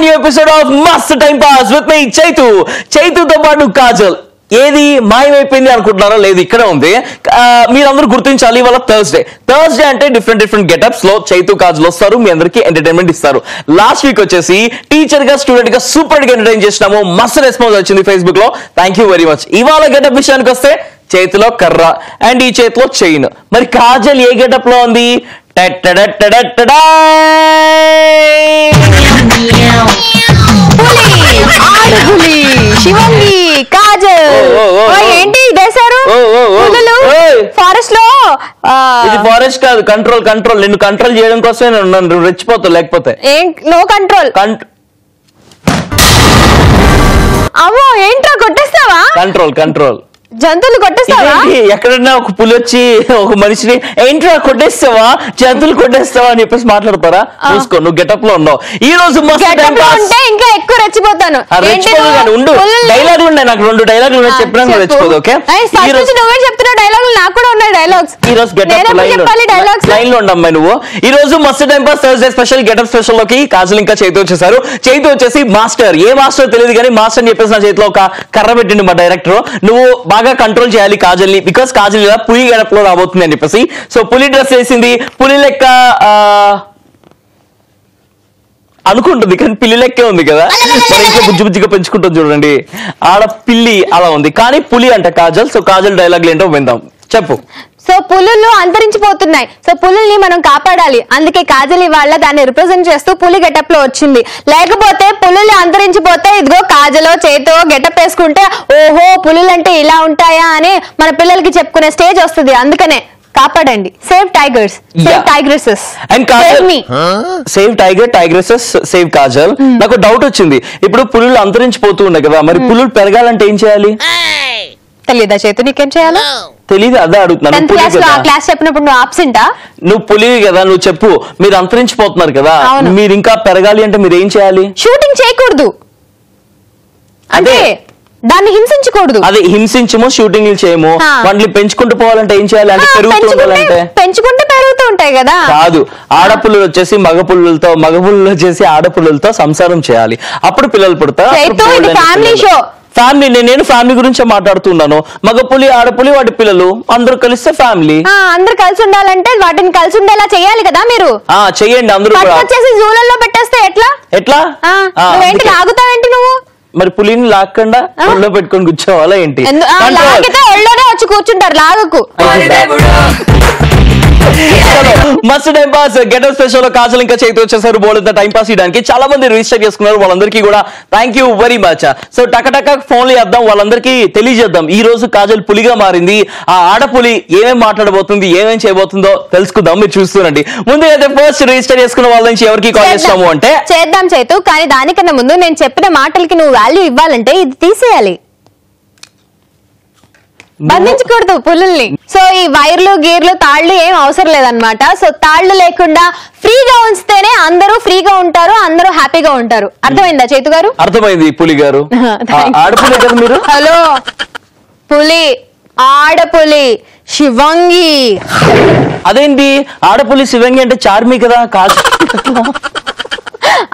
new episode of Mast Time Pass with me, Chaitu. Chaituతో పాటు కాజల్. ఏది మాయమైపోయింది అనుకుంటున్నారో లేదు, ఇక్కడ ఉంది. మీరందరూ గుర్తించాలి, ఇవాళ థర్స్డే అంటే డిఫరెంట్ గెటప్స్ లో చైతు కాజల్ వస్తారు, మీ అందరికి ఎంటర్టైన్మెంట్ ఇస్తారు. లాస్ట్ వీక్ వచ్చేసి టీచర్ గా స్టూడెంట్ గా సూపర్ గా ఎంటర్టైన్ చేసినాము, మస్తు రెస్పాన్స్ వచ్చింది ఫేస్బుక్ లో. Thank you very much. ఇవాళ గెటప్ విషయానికి వస్తే చేతిలో కర్ర అండ్ ఈ చేతిలో చైన్. మరి కాజల్ ఏ గెటప్ లో ఉంది? శివంగి, కాజల్ ఏంటి వేశారు? ఫారెస్ట్ లో ఇది ఫారెస్ట్ కాదు, కంట్రోల్. నిన్ను కంట్రోల్ చేయడం కోసమే నన్ను రెచ్చిపోతావు, లేకపోతే నో కంట్రోల్. అమ్మో ఏంట్రా కొట్టేస్తావా? కంట్రోల్ జంతువులు కొట్టేస్తావా? ఎక్కడన్నా ఒక పులి వచ్చి ఒక మనిషిని ఏంట్రా కొట్టేస్తావా, జంతువులు కొట్టేస్తావా అని చెప్పేసి మాట్లాడతారా? చూసుకో, నువ్వు గెటప్ లో ఉన్నావు ఈ రోజు. ఉంటే ఇంకా ఎక్కువ రెచ్చిపోతాను. ఉండు, డైలాగులు ఉన్నాయి నాకు, 2 డైలాగులు ఉన్నాయి, చెప్పినా రెచ్చిపోదు. ఓకే, నువ్వే చెప్తున్నావు డైలాగులు, నాకు కూడా ఉన్నాయి డైలాగ్స్. ఈ రోజు గెటప్ లైన్ లో ఉండమ్మా నువ్వు. ఈ రోజు మస్త్ time pass Thursday special getup special లోకి కాజల్ ఇంకా చైతు వచ్చేసారు. చైతు వచ్చేసి మాస్టర్, ఏ మాస్టర్ తెలియదు కానీ మాస్టర్ అని చెప్పేసి నా చేతిలో ఒక కర్ర పెట్టిండు మా డైరెక్టర్. నువ్వు బాగా కంట్రోల్ చేయాలి కాజల్ ని, బికాస్ కాజల్ ఇలా పులి గెటప్ లో రాబోతుంది అని చెప్పేసి. సో పులి డ్రెస్ వేసింది, పులి లెక్క అనుకుంటుంది కానీ పిల్లి లెక్కే ఉంది కదా, ఇంకా బుజ్జిగా పెంచుకుంటుంది చూడండి. ఆడ పిల్లి అలా ఉంది కానీ పులి అంట కాజల్. సో కాజల్ డైలాగ్ ఏంటో విందాం, చెప్పు. సో పులులు అంతరించిపోతున్నాయి, సో పులుల్ని మనం కాపాడాలి, అందుకే కాజల్ ఇవాళ దాన్ని రిప్రజెంట్ చేస్తూ పులి గెటప్ లో వచ్చింది. లేకపోతే పులులు అంతరించిపోతే ఇదిగో కాజలో చేతో గెటప్ వేసుకుంటే ఓహో పులులు అంటే ఇలా ఉంటాయా అని మన పిల్లలకి చెప్పుకునే స్టేజ్ వస్తుంది. అందుకనే కాపాడండి. Save tigers, save tigresses and Kajal, save tigresses, save Kajal. నాకు డౌట్ వచ్చింది, ఇప్పుడు పులులు అంతరించిపోతూ ఉన్నాయి కదా, మరి పులులు పెరగాలంటే ఏం చేయాలి? తెలీదా చేతు, నీకేం చేయాలో తెలీదు, అదే అడుగుతున్నాను. క్లాస్ చెప్పినప్పుడు నువ్వు ఆబ్సెంటా? నువ్వు పులివి కదా, నువ్వు చెప్పు. మీరు అంతరించిపోతున్నారు కదా, మీరు ఇంకా పెరగాలి అంటే మీరు ఏం చేయాలి? షూటింగ్ చేయకూడదు, అంటే దాన్ని హింసించకూడదు. అదే హింసించము, షూటింగ్ చేయము. వాటిని పెంచుకుంటూ పోవాలంటే ఏం చేయాలి? అంటే పెంచుకుంటే పెరుగుతూ ఉంటాయి కదా. కాదు, ఆడపుల్లు వచ్చేసి మగ పుల్లులు వచ్చేసి ఆడపుల్లులతో సంసారం చేయాలి, అప్పుడు పిల్లలు పుడతారు. ఫ్యామిలీ షో, ఫ్యామిలీ, నేను ఫ్యామిలీ గురించే మాట్లాడుతున్నాను. మగ పులి ఆడపులి వాటి పిల్లలు అందరూ కలిస్తే ఫ్యామిలీ. అందరు కలిసి ఉండాలంటే వాటిని కలిసి ఉండేలా చేయాలి కదా మీరు. చెయ్యండి అందరూ. వచ్చేసి జూలల్లో పెట్టేస్తే ఎట్లా? ఏంటి లాగుతావేంటి నువ్వు? మరి పులిని లాక్కుండా ఒళ్ళో పెట్టుకొని కూర్చోవాలా ఏంటి? ఒళ్ళోనే వచ్చి కూర్చుంటారు, లాగకు. మస్త్ టైం పాస్ గెటప్ స్పెషల్ లో కాజల్ ఇంకా చైతు వచ్చేసారు బోల్డ్ టైం పాస్ చేయడానికి. చాలా మంది రిజిస్టర్ చేసుకున్నారు, వాళ్ళందరికీ కూడా thank you very much. So టక ఫోన్లు చేద్దాం, వాళ్ళందరికీ తెలియజేద్దాం ఈ రోజు కాజల్ పులిగా మారింది. ఆ ఆడపులి ఏమేం మాట్లాడబోతుంది, ఏమేం చేయబోతుందో తెలుసుకుందాం, మీరు చూస్తూనండి. ముందు అయితే ఫస్ట్ రిజిస్టర్ చేసుకున్న వాళ్ళ నుంచి ఎవరికి కాల్ చేస్తాము అంటే చేద్దాం చైతు, కానీ దానికన్నా ముందు నేను చెప్పిన మాటలకి నువ్వు వాల్యూ ఇవ్వాలంటే ఇది తీసేయాలి, బంధించకూడదు పులుల్ని. సో ఈ వైర్లు గీర్లు తాళ్లు ఏం అవసరం లేదనమాట. సో తాళ్లు లేకుండా ఫ్రీగా ఉంచితేనే అందరూ ఫ్రీగా ఉంటారు, అందరూ హ్యాపీగా ఉంటారు. అర్థమైందా చైతు గారు? అర్థమైంది పులి గారు. ఆడపులి కదా మీరు? హలో, పులి ఆడపులి శివంగి. అదేంటి ఆడపులి శివంగి అంటే చార్మి కదా, కాజల్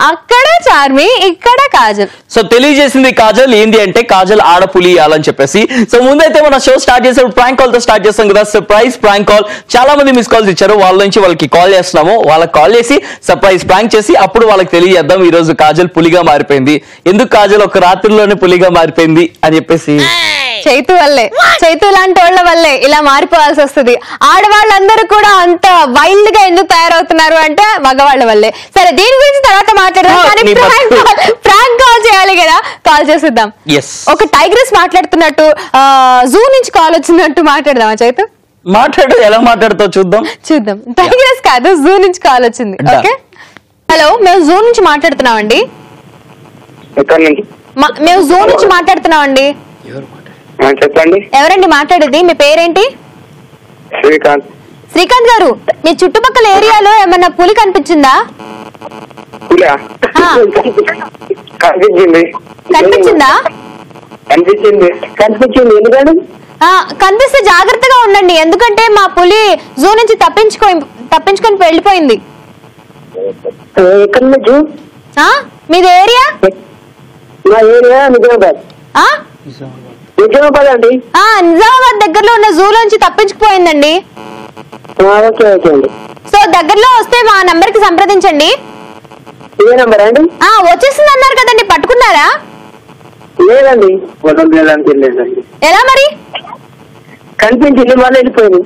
అక్కడ చార్మి, ఇక్కడ కాజల్. సో తెలియజేసింది కాజల్ ఏంటి అంటే కాజల్ ఆడపులి అని చెప్పేసి. సో ముందైతే మన షో స్టార్ట్ చేసేప్పుడు ప్రాంక్ కాల్ తో స్టార్ట్ చేస్తాం కదా, సర్ప్రైజ్ ప్రాంక్ కాల్. చాలా మంది మిస్ కాల్స్ ఇచ్చారు, వాళ్ళ నుంచి వాళ్ళకి కాల్ చేస్తున్నాము. వాళ్ళకి కాల్ చేసి సర్ప్రైజ్ ప్రాంక్ చేసి అప్పుడు వాళ్ళకి తెలియజేద్దాం ఈ రోజు కాజల్ పులిగా మారిపోయింది, ఎందుకు కాజల్ ఒక రాత్రిలోనే పులిగా మారిపోయింది అని చెప్పేసి. చైతు వల్లే, చైతు లాంటి వాళ్ళ వల్లే ఇలా మారిపోవాల్సి వస్తుంది. ఆడవాళ్ళందరూ కూడా అంత వైల్డ్ గా ఎందుకు తయారవుతున్నారు అంటే మగవాళ్ళ వల్లే. సరే, దీని గురించి తర్వాత మాట్లాడదాం, కానీ ప్రాంక్ కాల్ చేయాలి కదా, కాల్ చేసిద్దాం. ఒక టైగ్రెస్ మాట్లాడుతున్నట్టు, జూ నుంచి కాల్ వచ్చినట్టు మాట్లాడదామా చైతు? మాట్లాడు, ఎలా మాట్లాడుతావు చూద్దాం. టైగ్రెస్ కాదు, జూ నుంచి కాల్ వచ్చింది. ఓకే, హలో, మేము జూ నుంచి మాట్లాడుతున్నామండి. మేము జూ నుంచి మాట్లాడుతున్నామండి. చెప్పండి, ఎవరండి మాట్లాడేది? మీ పేరేంటి? శ్రీకాంత్. శ్రీకాంత్ గారు, మీ చుట్టుపక్కల ఏరియాలో ఏమన్నా పులి కనిపించిందా? కనిపించిందా? ఎందుకంటే కనిపిస్తే జాగ్రత్తగా ఉండండి, ఎందుకంటే మా పులి జూ నుంచి తప్పించుకొని వెళ్ళిపోయింది. మీది ఏరియా? మా ఏరియా నిజామాబాద్. నిజామాబాద్ అండి. నిజామాబాద్ దగ్గరలో ఉన్న జూలోంచి తప్పించుకుపోయిందండి. ఓకే ఓకే అండి. సో దగ్గరలో వస్తే మా నంబర్ కి సంప్రదించండి. ఏ నంబర్ అండి? వచ్చేసింది అన్నారు కదండి, పట్టుకున్నారా? లేదండి, ఎలా మరి? కనిపించింది మళ్ళీ వెళ్ళిపోయింది.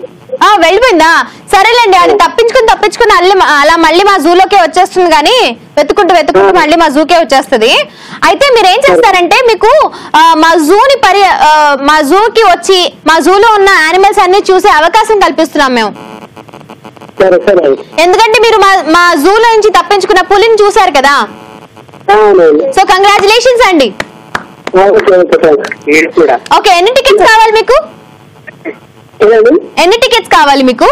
వెళ్ళిపోయిందా? సరేలేండి, అది తప్పించుకుని అలా మళ్ళీ మా జూలోకే వచ్చేస్తుంది. కానీ వెతుకుంటూ మళ్ళీ మా జూకే వచ్చేస్తుంది. అయితే మీరు ఏం చేస్తారంటే, మీకు మా జూకి వచ్చి మా జూలో ఉన్న యానిమల్స్ అన్ని చూసే అవకాశం కల్పిస్తున్నాం మేము. ఎందుకంటే మీరు మా జూలో నుంచి తప్పించుకున్న పులిని చూసారు కదా. సో కంగ్రాచులేషన్స్ అండి. ఓకే, ఎన్ని టికెట్స్ కావాలి మీకు? ఎన్ని టికెట్స్ కావాలి మీకు?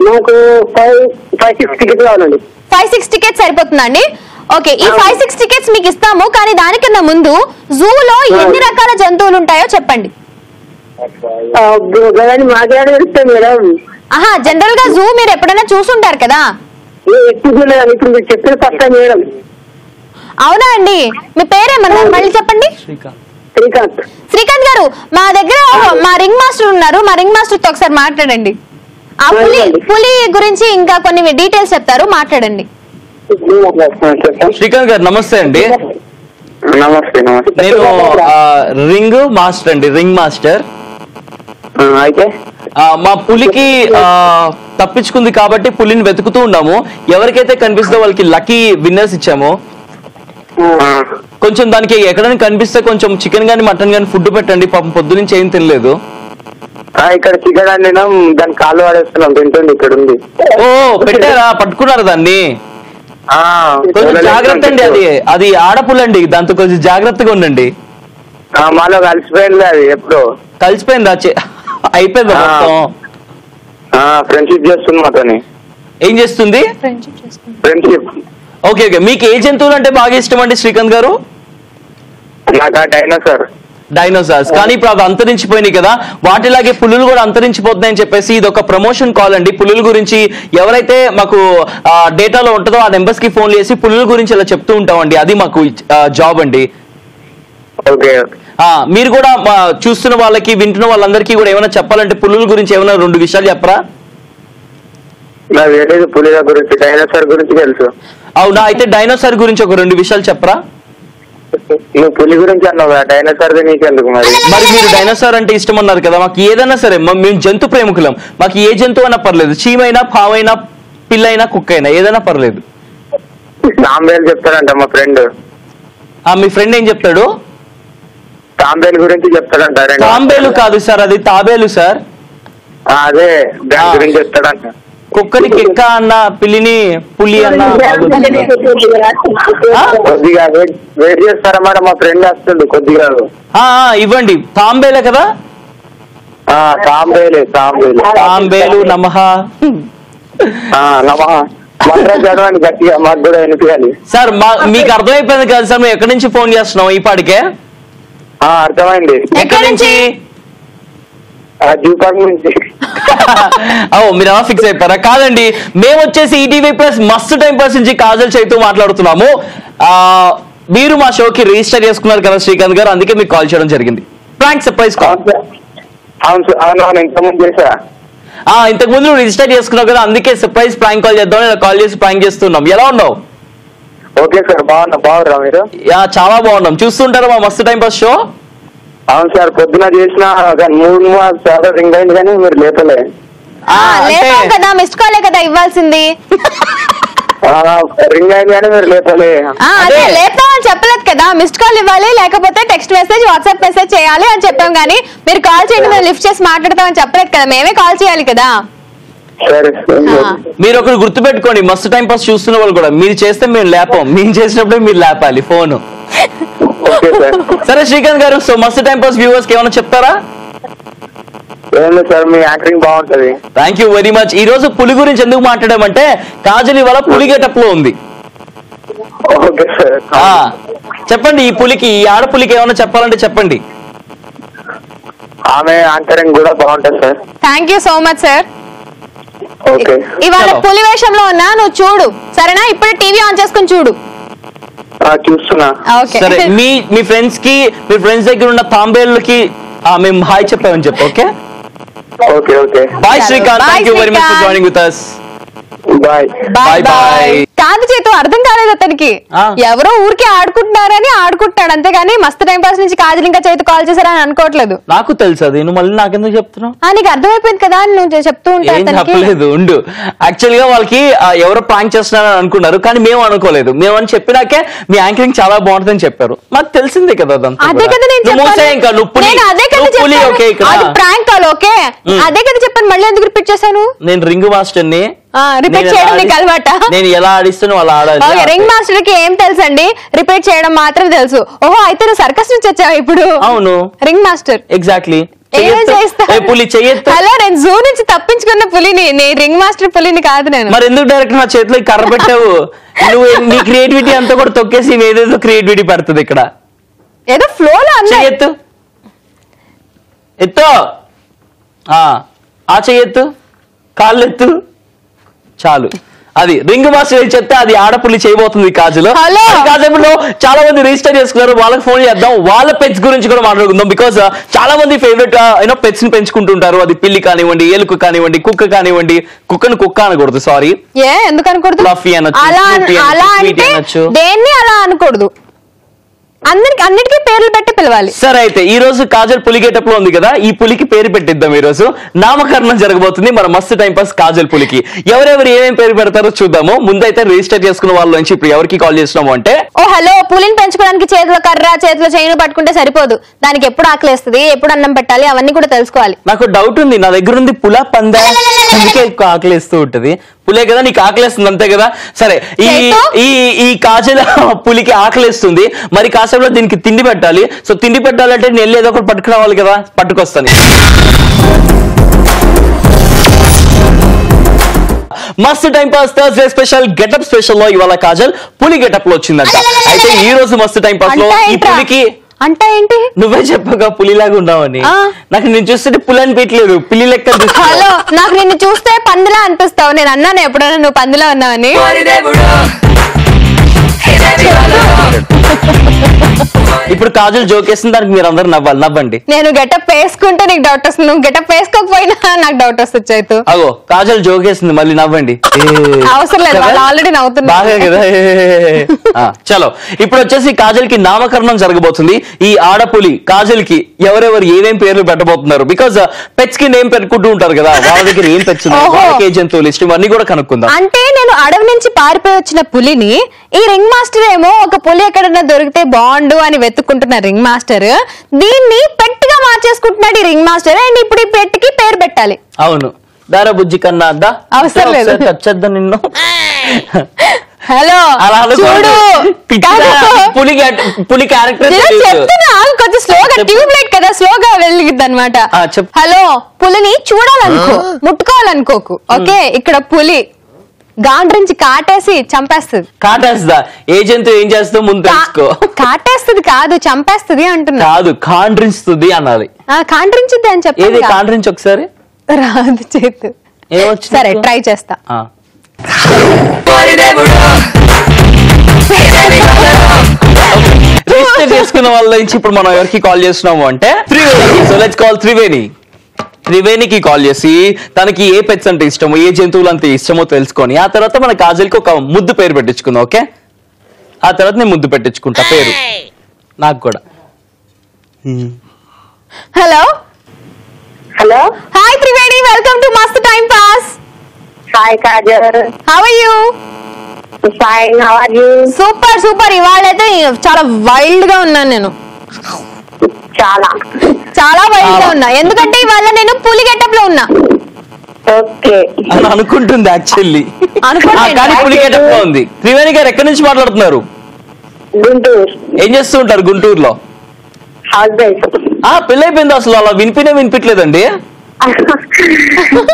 నాకు 5-6 టికెట్స్ కావాలండి. 5-6 టికెట్స్ సరిపోతుందండి. ఓకే, ఈ 5-6 టికెట్స్ మీకు ఇస్తాము. కానీ దానికన్నా ముందు జూలో ఎన్ని రకాల జంతువులు ఉంటాయో చెప్పండి. జనరల్ గా జూ మీరు ఎప్పుడైనా చూసుంటారు కదా. అవునా అండి? మీ పేరేమన్నారు మళ్ళీ చెప్పండి. శ్రీకాంత్ గారు, మా దగ్గర మా రింగ్ మాస్టర్ ఉన్నారు. మా రింగ్ మాస్టర్ తో ఒకసారి మాట్లాడండి. ఆ పులి గురించి ఇంకా కొన్ని డీటెయిల్స్ చెప్తారు, మాట్లాడండి. శ్రీకాంత్ గారు నమస్తే అండి. నమస్తే. నేను రింగ్ మాస్టర్ అండి, రింగ్ మాస్టర్. అయితే మా పులికి తప్పించుకుంది కాబట్టి పులిని వెతుకుతూ ఉన్నాము. ఎవరికైతే కనిపిస్తుందో వాళ్ళకి లక్కీ విన్నర్స్ ఇచ్చాము. కొంచెం దానికి ఎక్కడైనా కనిపిస్తే కొంచెం చికెన్ గానీ మటన్ గానీ ఫుడ్ పెట్టండి. పాపం పొద్దు నుంచి ఏం తినలేదు. ఇక్కడ చికెన్ అండి, దాని కాళ్ళు వాడేస్తున్నాం, తింటుంది. ఇక్కడ ఉంది. ఓ పెట్టారా? పట్టుకున్నారా దాన్ని? కొంచెం జాగ్రత్త అండి. అది ఆడపులండి, దాంతో కొంచెం జాగ్రత్తగా ఉండండి. మాలో కలిసిపోయింది. అది ఎప్పుడు కలిసిపోయిందా? అయిపోయిందా మొత్తం? ఫ్రెండ్షిప్ చేస్తుంది మాతోని. ఏం చేస్తుంది? ఫ్రెండ్షిప్. Okay okay. మీకు ఏ జంతువులు అంటే బాగా ఇష్టం అండి శ్రీకాంత్ గారు? నాకు డైనోసార్స్. కానీ ఇప్పుడు అవి అంతరించిపోయినాయి కదా, వాటిలాగే పులులు కూడా అంతరించిపోతున్నాయని చెప్పేసి ఇది ఒక ప్రమోషన్ కాల్ అండి. పులుల గురించి ఎవరైతే మాకు డేటాలో ఉంటుందో ఆ నెంబర్స్ కి ఫోన్ చేసి పులుల గురించి ఇలా చెప్తూ ఉంటామండి. అది మాకు జాబ్ అండి. మీరు కూడా చూస్తున్న వాళ్ళకి వింటున్న వాళ్ళందరికీ కూడా ఏమైనా చెప్పాలంటే పులుల గురించి ఏమైనా 2 విషయాలు చెప్పరా? పులిల గురించి, డైనోసార్ గురించి తెలుసు. అవునా? అయితే డైనోసార్ గురించి ఒక 2 విషయాలు చెప్పరా? నువ్వు పులి గురించి అన్నావు, డైనోసార్ నీకెందుకు? మరి మీరు డైనోసార్ అంటే ఇష్టం అన్నారు కదా. మాకు ఏదైనా సరే, మేము జంతు ప్రేమికులం. మాకు ఏ జంతువు అయినా పర్లేదు. చీమైనా, పావైనా, పిల్లైనా, కుక్క అయినా ఏదైనా పర్లేదు. తాంబేలు చెప్తాడంట మా ఫ్రెండ్. మీ ఫ్రెండ్ ఏం చెప్తాడు? తాంబేలు గురించి చెప్తాడంట. తాంబేలు కాదు సార్, అది తాబేలు సార్. అదే దాని గురించి చెప్తాడంట. కుక్కని కిక్క అన్న, పిల్లిని పులి అన్న. కొద్దిగా వెయిట్ చేస్తారా మేడం? మా ఫ్రెండ్ వస్తుంది కొద్దిగా. ఇవ్వండి. తాంబేలే కదా? తాంబేలు నమః. చదవండి గట్టిగా, మాకు కూడా వినిపించాలి సార్. మీకు అర్థమైపోయింది కదా సార్, మేము ఎక్కడి నుంచి ఫోన్ చేస్తున్నాం ఈ పాటికే? అర్థమైంది. ఎక్కడి నుంచి? మీరు అలా ఫిక్స్ అయిపోయారా? కాదండి, మేము వచ్చేసి ఈటీవీ ప్లస్ మస్తు టైం పాస్ నుంచి కాజల్ చైతూ మాట్లాడుతున్నాము. మీరు మా షోకి రిజిస్టర్ చేసుకున్నారు కదా శ్రీకాంత్ గారు, అందుకే మీకు కాల్ చేయడం జరిగింది. Prank surprise call. ఇంతకు ముందు రిజిస్టర్ చేసుకున్నావు కదా, అందుకే సర్ప్రైజ్ ప్రాంక్ కాల్ చేద్దామని కాల్ చేసి ప్రాంక్ చేస్తున్నాం. ఎలా ఉన్నావు? ఓకే సార్, బాగున్నారా మీరు? చాలా బాగున్నాం. చూస్తుంటారా మా మస్తు టైం పాస్ షో? అవును సార్, పొద్దున చేసిన 3 రింగ్ అయింది కానీ మీరు లేపలే కదా. మిస్డ్ కాలే కదా ఇవ్వాల్సింది. రింగ్ అయింది కానీ మీరు లేపలే. లేపామని చెప్పలేదు కదా. మిస్డ్ కాల్ ఇవ్వాలి, లేకపోతే టెక్స్ట్ మెసేజ్, వాట్సాప్ మెసేజ్ చేయాలి అని చెప్పాం. కానీ మీరు కాల్ చేయండి, మేము లిఫ్ట్ చేసి మాట్లాడతామని చెప్పలేదు కదా. మేమే కాల్ చేయాలి కదా. మీరు ఒకరు గుర్తుపెట్టుకోండి, మస్తు టైం పాస్ చూస్తున్న వాళ్ళు కూడా, మీరు చేస్తే మేము లేపాం, మేము చేసినప్పుడే మీరు లేపాలి ఫోన్. సరే శ్రీకాంత్ గారు, సో మస్తు టైం పాస్ వ్యూవర్స్ కి ఏమైనా చెప్తారా? సార్, మీ యాక్టింగ్ బాగుంటది. Thank you very much. ఈ రోజు పులి గురించి ఎందుకు మాట్లాడామంటే, కాజల్ ఇవాళ పులి గెటప్ లో ఉంది. చెప్పండి, ఈ పులికి, ఈ ఆడపులికి ఏమైనా చెప్పాలంటే చెప్పండి. ఆమె యాంకరింగ్ కూడా బాగుంటది sir. Thank you so much sir. ఇవాళ పులి వేషంలో ఉన్నా, నువ్వు చూడు సరేనా? ఇప్పుడు టీవీ ఆన్ చేసుకుని చూడు. చూస్తున్నా. సరే మీ ఫ్రెండ్స్ కి మీ ఫ్రెండ్స్ దగ్గర ఉన్న తాంబేళ్ళకి మేము హాయ్ చెప్పామని చెప్పు. Okay okay okay. Bye Srikanth, thank you very much for joining with us. Bye bye bye. కాదు చేతు, అర్థం కాలేదు అతనికి. ఎవరో ఊరికే ఆడుకుంటున్నారని ఆడుకుంటాడు అంతేగాని మస్తు టైం పాస్ నుంచి కాజల్ ఇంకా చేతు కాల్ చేశారని అనుకోవట్లేదు. నాకు తెలుసు అది, నువ్వు మళ్ళీ నాకెందుకు చెప్తున్నావు? నీకు అర్థమైపోయింది కదా నువ్వు చెప్తూ ఉంటాను. చెప్పలేదు ఉండు. యాక్చువల్ గా వాళ్ళకి ఎవరో ప్రాంక్ చేస్తున్నారని అనుకున్నారు, కానీ మేము అనుకోలేదు. మేము అని చెప్పినాకే మీ యాంకరింగ్ చాలా బాగుంటుందని చెప్పారు. మాకు తెలిసిందే కదా అదంతా. అదే కదా నేను ప్రాంక్ కాల్. ఓకే అదే కదా చెప్పాను, మళ్ళీ ఎందుకు రిపీట్ చేశాను? నేను రింగ్ మాస్టర్ ని రిపీట్ చేయడం నీకు అలవాట? నేను ఎలా ఆడిస్తాను అలా ఆడాలి. రింగ్ మాస్టర్ కి ఏం తెలుసు అండి? రిపీట్ చేయడం మాత్రం తెలుసు. ఓహో అయితే నువ్వు సర్కస్ నుంచి వచ్చావు ఇప్పుడు. అవును రింగ్ మాస్టర్. ఎగ్జాక్ట్లీ. పులి చెయ్యొద్దు. హలో నేను జూ నుంచి తప్పించుకున్న పులిని, నేను రింగ్ మాస్టర్ పులిని కాదు. నేను మరి ఎందుకు డైరెక్ట్ నా చేతిలో కర్ర పెట్టావు? నువ్వు నీ క్రియేటివిటీ అంతా కూడా తొక్కేసి ఏదేదో క్రియేటివిటీ పెడుతుంది ఇక్కడ. ఏదో ఫ్లో లో చెయ్యొద్దు. ఎత్తు ఆ చెయ్యొద్దు, కాళ్ళు ఎత్తు, చాలు. అది రింగ్ మాస్టర్ చెప్తే అది ఆడపుల్లి చేయబోతుంది కాజులో. కాసేపులో చాలా మంది రిజిస్టర్ చేసుకున్నారు, వాళ్ళకి ఫోన్ చేద్దాం. వాళ్ళ పెట్స్ గురించి కూడా మాట్లాడుకుందాం. బికాస్ చాలా మంది ఫేవరెట్ పెట్స్ ని పెంచుకుంటుంటారు. అది పిల్లి కానివ్వండి, ఏలుకు కానివ్వండి, కుక్క కానివ్వండి. కుక్కను కుక్క అనకూడదు, సారీ. ఎందుకు అనకూడదు? ఫ్లఫీ అనొచ్చు, దేన్ని అలా అనకూడదు, అన్నిటికీ పేర్లు పెట్టి పిలవాలి. సరే అయితే ఈ రోజు కాజల్ పులి గెటప్ లో ఉంది కదా, ఈ పులికి పేరు పెట్టిద్దాం. ఈ రోజు నామకరణం జరగబోతుంది మన మస్తు టైం పాస్ కాజల్ పులికి. ఎవరెవరు ఏమేమి పేరు పెడతారో చూద్దాము. ముందైతే రిజిస్టర్ చేసుకున్న వాళ్ళ నుంచి ఇప్పుడు ఎవరికి కాల్ చేస్తున్నాము అంటే, హలో, పులిని పెంచుకోవడానికి చేతిలో కర్ర చేతిలో చైన్ పట్టుకుంటే సరిపోదు. దానికి ఎప్పుడు ఆకలిస్తుంది, ఎప్పుడు అన్నం పెట్టాలి, అవన్నీ కూడా తెలుసుకోవాలి. నాకు డౌట్ ఉంది, నా దగ్గర ఉంది పులా పందా, అందుకే ఎక్కువ ఆకలిస్తూ ఉంటది. పులే కదా, నీకు ఆకలిస్తుంది అంతే కదా. సరే ఈ కాజల్ పులికి ఆకలిస్తుంది, మరి కాసేపులో దీనికి తిండి పెట్టాలి. సో తిండి పెట్టాలంటే నేను ఏదో ఒకటి పట్టుకురావాలి కదా, పట్టుకొస్తాను. మస్తు time pass Thursday special getup special లో ఇవాళ కాజల్ పులి గెటప్ లో వచ్చిందంట. అయితే ఈ రోజు మస్తు టైం పాస్ లో ఈ పులికి అంటే ఏంటి? నువ్వే చెప్పగా పులిలాగా ఉన్నావని. నాకు నేను చూస్తే పులి అనిపించలేదు, పిల్లి లెక్క. హలో, నాకు నిన్ను చూస్తే పందిలా అనిపిస్తావు. నేను అన్నాను ఎప్పుడైనా నువ్వు పందిలా ఉన్నావని? ఇప్పుడు కాజల్ జోక్ వేస్తుంది, దానికి మీరు అందరు నవ్వాలి, నవ్వండి. నేను గెటప్ వేసుకుంటే నీకు డౌట్ వస్తుంది, నువ్వు గెటప్ వేసుకోకపోయినా నాకు డౌట్ వస్తుంది. చేతు అగో కాజల్ జోక్ వేస్తుంది, మళ్ళీ నవ్వండి. అవసరం లేదు, వాళ్ళు ఆల్రెడీ నవ్వుతున్నారు బాగా కదా. చలో ఇప్పుడు వచ్చేసి కాజల్ కి నామకరణం జరగబోతుంది. ఈ ఆడపులి కాజల్ కి ఎవరెవరు ఏమేం పేర్లు పెట్టబోతున్నారు. బికాస్ పెట్స్ కి నేమ్ పెట్టుకుంటూ ఉంటారు కదా, వాళ్ళ దగ్గర ఏం పెట్స్ ఏ జంతువులు ఇష్టం అన్ని కూడా కనుక్కుందాం. అంటే నేను అడవి నుంచి పారిపోయి వచ్చిన పులిని, ఈ రింగ్ మాస్టర్ ఏమో ఒక పులి ఎక్కడన్నా దొరికితే బాగుండు అని వెతుక్కుంటున్న రింగ్ మాస్టర్ దీన్ని పెట్టుగా మార్చేసుకుంటున్నాడు ఈ రింగ్ మాస్టర్. అండ్ ఇప్పుడు ఈ పెట్టుకి పేరు పెట్టాలి. అవును, దారా బుజ్జి కన్నా అద్దా, అవసరం లేదు, వచ్చేద్దా నిన్ను. హలో చూడు, పులి క్యారెక్టర్ చెప్తున్నా కొంచెం స్లోగా, ట్యూబ్ లైట్ కదా స్లోగా వెలిగిద్ది అనమాట. హలో, పులిని చూడాలనుకో, ముట్టుకోవాలనుకోకు. ఓకే, ఇక్కడ పులి గాండ్రించి కాటేసి చంపేస్తుంది. కాటేస్తుందా? ఏ జంతువు ఏం చేస్తుందో ముందు తెలుసుకో. కాటేస్తుంది కాదు, చంపేస్తుంది అంటున్నా. కాదు, కాండ్రించుతుంది అనాలి. కాండ్రించుద్ది అని చెప్పి. ఏది కాండ్రించి ఒకసారి? రాదు చేతు. ఏమొచ్చు? సరే ట్రై చేస్తా. రిజిస్టర్ చేసుకున్న వాళ్ళ నుంచి ఇప్పుడు మనం ఎవరికి కాల్ చేస్తున్నాము అంటే Triveni. So let's call Triveni. త్రివేణికి కాల్ చేసి తనకి ఏ పెట్స్ అంటే ఇష్టమో, ఏ జంతువులు అంటే ఇష్టమో తెలుసుకొని ఆ తర్వాత మన కాజల్కి ఒక ముద్దు పేరు పెట్టించుకుందాం. ఓకే, ఆ తర్వాత నేను ముద్దు పెట్టించుకుంటా పేరు నాకు కూడా. Hello hello, hi Triveni, welcome to Mast time pass. Hi Kajal, how are you? Fine, how are you? Super super. ఇవాళైతే చాలా వైల్డ్ గా ఉన్నాను నేను, చాలా వైల్డ్ గా ఉన్నా. ఎందుకంటే ఇవాళ నేను పులి గెటప్ లో ఉన్నా. ఓకే అని అనుకుంటుంది యాక్చువల్లీ, కానీ పులి గెటప్ లో ఉంది. త్రివేణి గారు ఎక్కడి నుంచి మాట్లాడుతున్నారు? గుంటూరు. ఏం చేస్తూ ఉంటారు గుంటూరులో? House wife. పెళ్ళైపోయింది. అసలు అలా వినిపించలేదండి.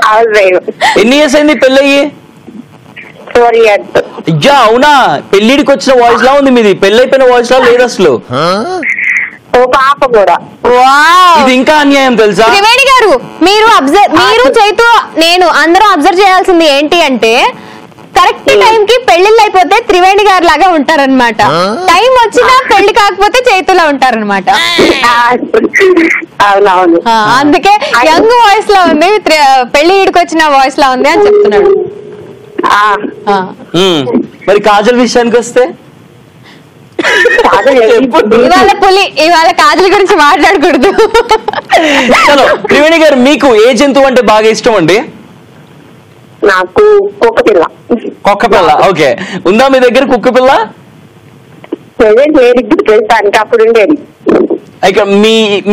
House wife. ఎన్ని ఇయర్స్ అయింది పెళ్ళయ్యి? 4 years. అయ్యా అవునా, పెళ్లిడికి వచ్చిన వాయిస్ లా ఉంది మీది, పెళ్ళైపోయిన వాయిస్ లా లేదు అసలు. ఓ పాప కూడా. ఇది ఇంకా అన్యాయం తెలుసా? త్రివేణి గారు, మీరు చైతు నేను అందరూ అబ్జర్వ్ చేయాల్సింది ఏంటి అంటే కరెక్ట్ టైం కి పెళ్లిళ్ళు అయిపోతే త్రివేణి గారు లాగా ఉంటారనమాట. టైం వచ్చినా పెళ్లి కాకపోతే చైతులా ఉంటారనమాట. అవునవును. అందుకే యంగ్ వాయిస్ లా ఉంది, పెళ్లి ఈడికి వచ్చిన వాయిస్ లా ఉంది అని చెప్తున్నాడు. మరి కాజల్ విషయానికి వస్తే ఇవాళ పులి, ఇవాళ కాజల్ గురించి మాట్లాడకూడదు. చలో త్రివేణి గారు, మీకు ఏ జంతువు అంటే బాగా ఇష్టం అండి? నాకు కుక్కపిల్ల. కుక్కపిల్ల. ఓకే, ఉందా మీ దగ్గర కుక్క పిల్ల? లేదు, చేస్తానికి అప్పుడు ఉండేది. ఇక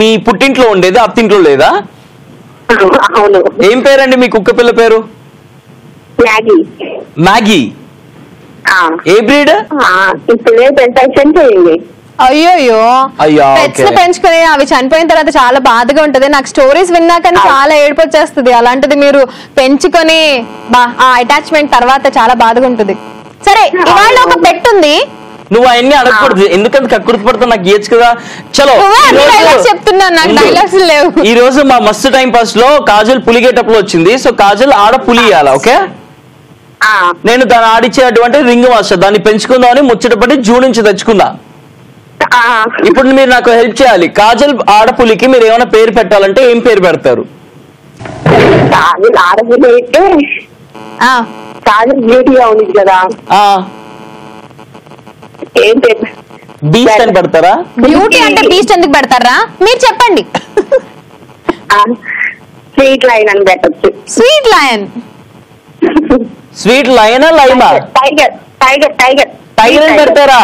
మీ పుట్టింట్లో ఉండేది, అత్తింట్లో లేదా? అవును. ఏం పేరండి మీ కుక్క పిల్ల పేరు? మ్యాగీ. మ్యాగీ. ఏ బ్రీడ్? ఇప్పుడు పెన్షన్ చేయండి. అయ్యో పెట్స్ ని పెంచుకుని అవి చనిపోయిన తర్వాత చాలా బాధగా ఉంటది. నాకు స్టోరీస్ విన్నాకని చాలా ఏడుపు వచ్చేస్తుంది. అలాంటిది మీరు పెంచుకొని ఆ అటాచ్మెంట్ తర్వాత చాలా బాధగా ఉంటుంది. సరే, ఇవాళ ఒక పెట్ ఉంది. నువ్వు అవన్నీ అడగకూడదు, ఎందుకంటే కక్కుర్తి పడతా నాకు ఇయచ్చు కదా. చలో చెప్తున్నా, నాకు డైలాగ్స్ లేవు. ఈ రోజు మా మస్తు టైం పాస్ లో కాజల్ పులి గెటప్ లో వచ్చింది. సో కాజల్ ఆడ పులి ఇవ్వాలా? ఓకే, నేను దాన్ని ఆడిచ్చేటువంటి రింగ్ మాస్టర్, దాన్ని పెంచుకుందామని ముచ్చటపడి జూ నుంచి తెచ్చుకున్నా. ఇప్పుడు మీరు నాకు హెల్ప్ చేయాలి. కాజల్ ఆడపులికి మీరు ఏమైనా పేరు పెట్టాలంటే ఏం పేరు పెడతారు? ఆడపులి అయితే కాజల్ బ్యూటీగా ఉంది కదా, ఏం పేరు? బీస్ట్ అని పెడతారా? బ్యూటీ అంటే బీస్ట్ ఎందుకు పెడతారా మీరు చెప్పండి. స్వీట్ లైన్ అని పెట్టచ్చు. Sweet lion. స్వీట్ లయనా లైమా? టైగర్. టైగర్. టైగర్. టైగర్ అని పెడతారా?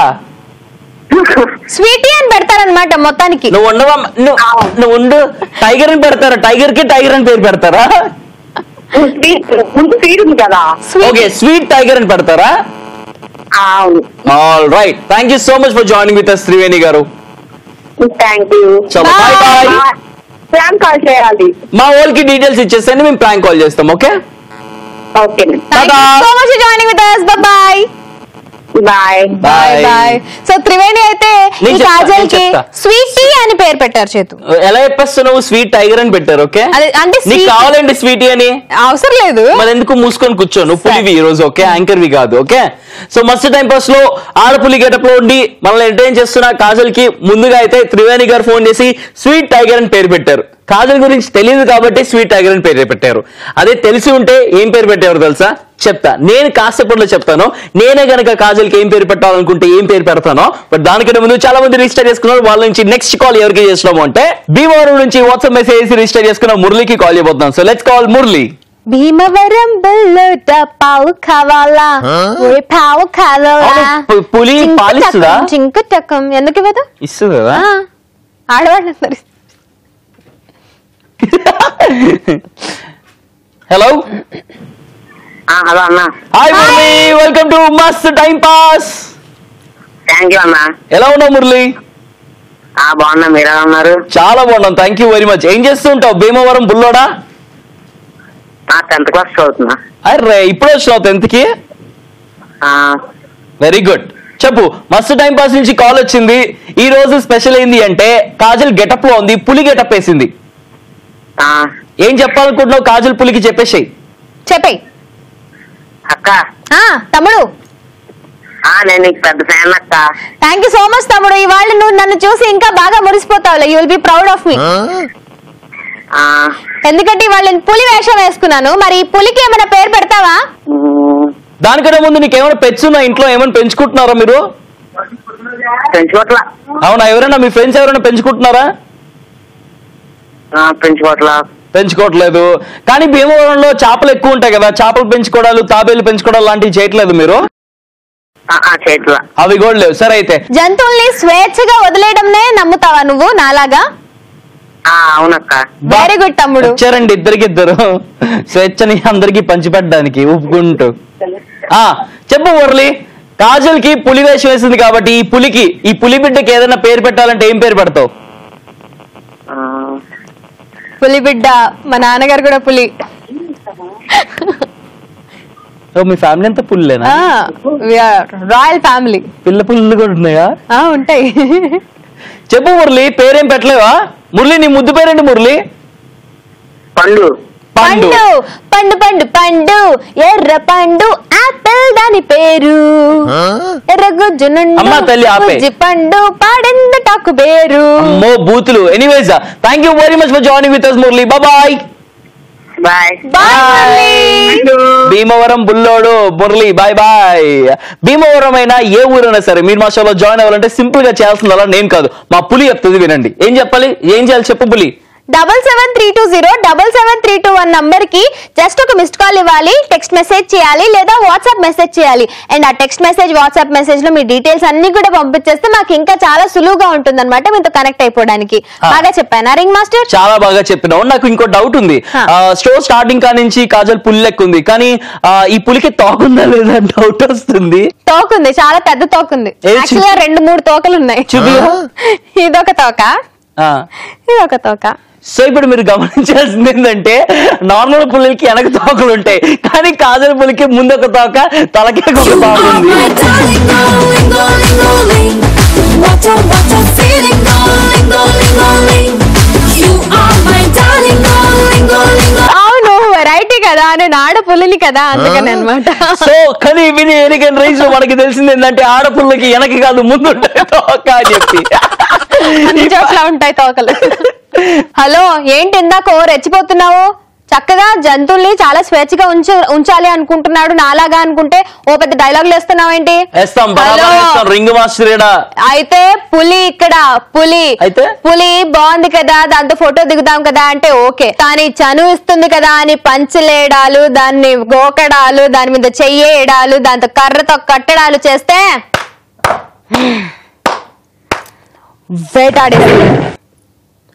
స్వీటీ అని పెడతారనమాట మొత్తానికి. నువ్వు ఉండవా, నువ్వు ఉండు. టైగర్ అని పెడతారా? టైగర్ కి టైగర్ అని పేరు పెడతారా? స్వీట్ ఉంది కదా. ఓకే, స్వీట్ టైగర్ అని పెడతారా? అవును. All right, thank you so much for joining with us Triveni garu. Thank you. Bye bye. Prank call చేయాలి. మా వాళ్ళకి డీటెయిల్స్ ఇచ్చేస్తే మేము ప్రాంక్ కాల్ చేస్తాం. Okay, okay. Thank you so much for joining with us. Bye bye. Bye bye bye. So Triveni అయితే ఈ కాజల్ కి Sweety అని పేరు పెట్టారు. చేతు ఎలా చెప్పేస్తున్నావు? స్వీట్ టైగర్ అని పెట్టారు. ఓకే, అంటే నీకు కావాలండి స్వీటీ అని? అవసరం లేదు. మరి ఎందుకు మూసుకొని కూర్చోను? పులివి ఈ రోజు. ఓకే, యాంకర్ వి కాదు. ఓకే, సో మస్తు టైం పాస్ లో ఆడపులి గెటప్ లో ఉండి మనల్ని ఎంటర్టైన్ చేస్తున్న కాజల్ కి ముందుగా అయితే త్రివేణి గారు ఫోన్ చేసి స్వీట్ టైగర్ అని పేరు పెట్టారు. కాజల్ గురించి తెలియదు కాబట్టి స్వీట్ టైగర్ అని పేరు పెట్టారు. అదే తెలిసి ఉంటే ఏం పేరు పెట్టారు తెలుసా? చెప్తా, నేను కాసేపట్లో చెప్తాను. నేనే గనక కాజల్ కి ఏం పేరు పెట్టాలనుకుంటే ఏం పేరు పెడతానో. బట్ దానికంటే ముందు చాలా మంది రిజిస్టర్ చేసుకున్నారు. వాళ్ళ నుంచి నెక్స్ట్ కాల్ ఎవరికి చేస్తున్నాము అంటే భీమవరం నుంచి వాట్సాప్ మెసేజ్ రిజిస్టర్ చేసుకున్న మురళికి కాల్ చేయబోతున్నాం. So let's call Murali. Bhimavaram బుల్లట పావు కావాలా, పావు కావాలా. పులి పాలిస్తుందా? చింకు టకం ఎందుకు ఇవ్వదు? ఇస్తుంది కదా ఆడవాళ్ళు. హలో. హలో అన్న. Hi Murali, welcome to Mast time pass. Thank you అన్న. ఎలా ఉన్నావు మురళి? బాగున్నా, మీరు ఎలా ఉన్నారు? చాలా బాగున్నాం, థ్యాంక్ యూ వెరీ మచ్. ఏం చేస్తూ ఉంటావు భీమవరం బుల్లోడా? 10th క్లాస్ చదువుతున్నా. అరే, ఇప్పుడే వచ్చినావు 10th కి? Very good. చెప్పు, మస్తు టైం పాస్ నుంచి కాల్ వచ్చింది. ఈ రోజు స్పెషల్ ఏంది అంటే కాజల్ గెటప్ లో ఉంది, పులి గెటప్ వేసింది. ఏం చెప్పాలనుకుంటున్నావు కాజల్ పులికి? చెప్పేసేయ్. చెప్పేయ్ అక్క. తమ్ముడు, నేను నీకు పెద్ద ఫ్యాన్ అక్క. థ్యాంక్ యూ సో మచ్ తమ్ముడు. ఇవాళ నువ్వు నన్ను చూసి ఇంకా బాగా మురిసిపోతావులే. You will be proud of me. ఎందుకంటే ఇవాళ నేను పులి వేషం వేసుకున్నాను. మరి ఈ పులికి ఏమైనా పేరు పెడతావా? దానికంటే ముందు నీకేమైనా పెట్స్ ఉన్నా ఇంట్లో? ఏమైనా పెంచుకుంటున్నారా మీరు? పెంచుకోవట్లా. అవునా? ఎవరైనా మీ ఫ్రెండ్స్ ఎవరైనా పెంచుకుంటున్నారా? పెంచుకోవట్లేదు. కానీ భీమవరంలో చేపలు ఎక్కువ ఉంటాయి కదా, చేపలు పెంచుకోవడాలు, తాబేలు పెంచుకోవడాలు లాంటివి చేయట్లేదు మీరు? అవి కూడా లేవు. సరే, అయితే జంతువుల్ని స్వేచ్ఛగా వదిలేయడంనే నమ్ముతావా నువ్వు నాలాగా? అవునక్క. వెరీ గుడ్ తమ్ముడు. వచ్చారండి ఇద్దరికిద్దరు స్వేచ్ఛని అందరికి పంచిపెట్టడానికి ఒప్పుకుంటూ. చెప్పు మురళి, కాజల్ కి పులి వేషం వేసింది కాబట్టి ఈ పులి బిడ్డకి ఏదైనా పేరు పెట్టాలంటే ఏం పేరు పెడతావు? పులి బిడ్డ, మా నాన్నగారు కూడా పులి. మీ ఫ్యామిలీ అంతా పుల్లేనా? Royal family. పిల్ల పుల్లు కూడా ఉన్నాయా? ఉంటాయి. చెప్పు మురళి, పేరేం పెట్టలేవా? మురళి, నీ ముద్దు పేరేంటి మురళి? పండు. పండు. పండు పండు పండు ఎర్ర పండు ఆపిల్ దాని పేరు ఎర్రగుజ్జు అమ్మా తల్లి ఆపే. నుండి పండు పాడింది టాకు పేరు. అమ్మో బూతులు. Anyways thank you very much for joining with us Murali. Bye Bhimavaram బుల్లోడు మురళి. Bye bye. భీమవరం అయినా ఏ ఊరైనా సరే మీరు మా షోలో జాయిన్ అవ్వాలంటే సింపుల్ గా చేయాల్సింది అలా నేను కాదు, మా పులి చెప్తుంది వినండి. ఏం చెప్పాలి, ఏం చేయాలి చెప్పు పులి. 7732077321 నంబర్ కి జస్ట్ ఒక మిస్డ్ కాల్ ఇవ్వాలి, టెక్స్ట్ మెసేజ్ చేయాలి లేదా వాట్సాప్ మెసేజ్ చేయాలి. అండ్ ఆ టెక్స్ట్ మెసేజ్ వాట్సాప్ మెసేజ్ లో మీ డీటెయిల్స్ అన్ని కూడా పంపించేస్తే మాకు ఇంకా చాలా సులువుగా ఉంటుంది అనమాట మీతో కనెక్ట్ అయిపోవడానికి. బాగా చెప్పానా రింగ్ మాస్టర్? చాలా బాగా చెప్పినావు. నాకు ఇంకో డౌట్ ఉంది. షో స్టార్టింగ్ కా నుంచి కాజల్ పులి లెక్క ఉంది, కానీ ఈ పులికి తోకుందా లేదా డౌట్ వస్తుంది. తోకుంది, చాలా పెద్ద తోకుంది. యాక్చువల్గా 2-3 తోకలు ఉన్నాయి. ఇదొక తోక, ఇదొక తోక. సో ఇప్పుడు మీరు గమనించాల్సింది ఏంటంటే నార్మల్ పులికి వెనక తోకలు ఉంటాయి, కానీ కాజల్ పులికి ముందొక తోక, తలకే ఒక తోక ఉంది. అవును, వెరైటీ కదా, నేను ఆడపుల్లిని కదా, అందుకని అనమాట. సో కానీ విని ఎనికన్ రైస్ లో మనకి తెలిసింది ఏంటంటే ఆడపుల్లకి వెనక కాదు ముందు ఉంటాయి తోక అని చెప్పి. అన్ని చోట్ల ఉంటాయి తోకలు. హలో, ఏంటి ఇందాక రెచ్చిపోతున్నావు? చక్కగా జంతువుల్ని చాలా స్వేచ్ఛగా ఉంచాలి అనుకుంటున్నాడు, నాలాగా అనుకుంటే ఓ పెద్ద డైలాగులు వేస్తున్నావేంటి? Ring master. అయితే పులి ఇక్కడ పులి అయితే పులి బాగుంది కదా, దాంతో ఫోటో దిగుదాం కదా అంటే ఓకే, కానీ చనువు ఇస్తుంది కదా అని పంచులేయడాలు, దాన్ని గోకడాలు, దాని మీద చెయ్యేయడాలు, దాంతో కర్రతో కట్టడాలు చేస్తే వేటాడే.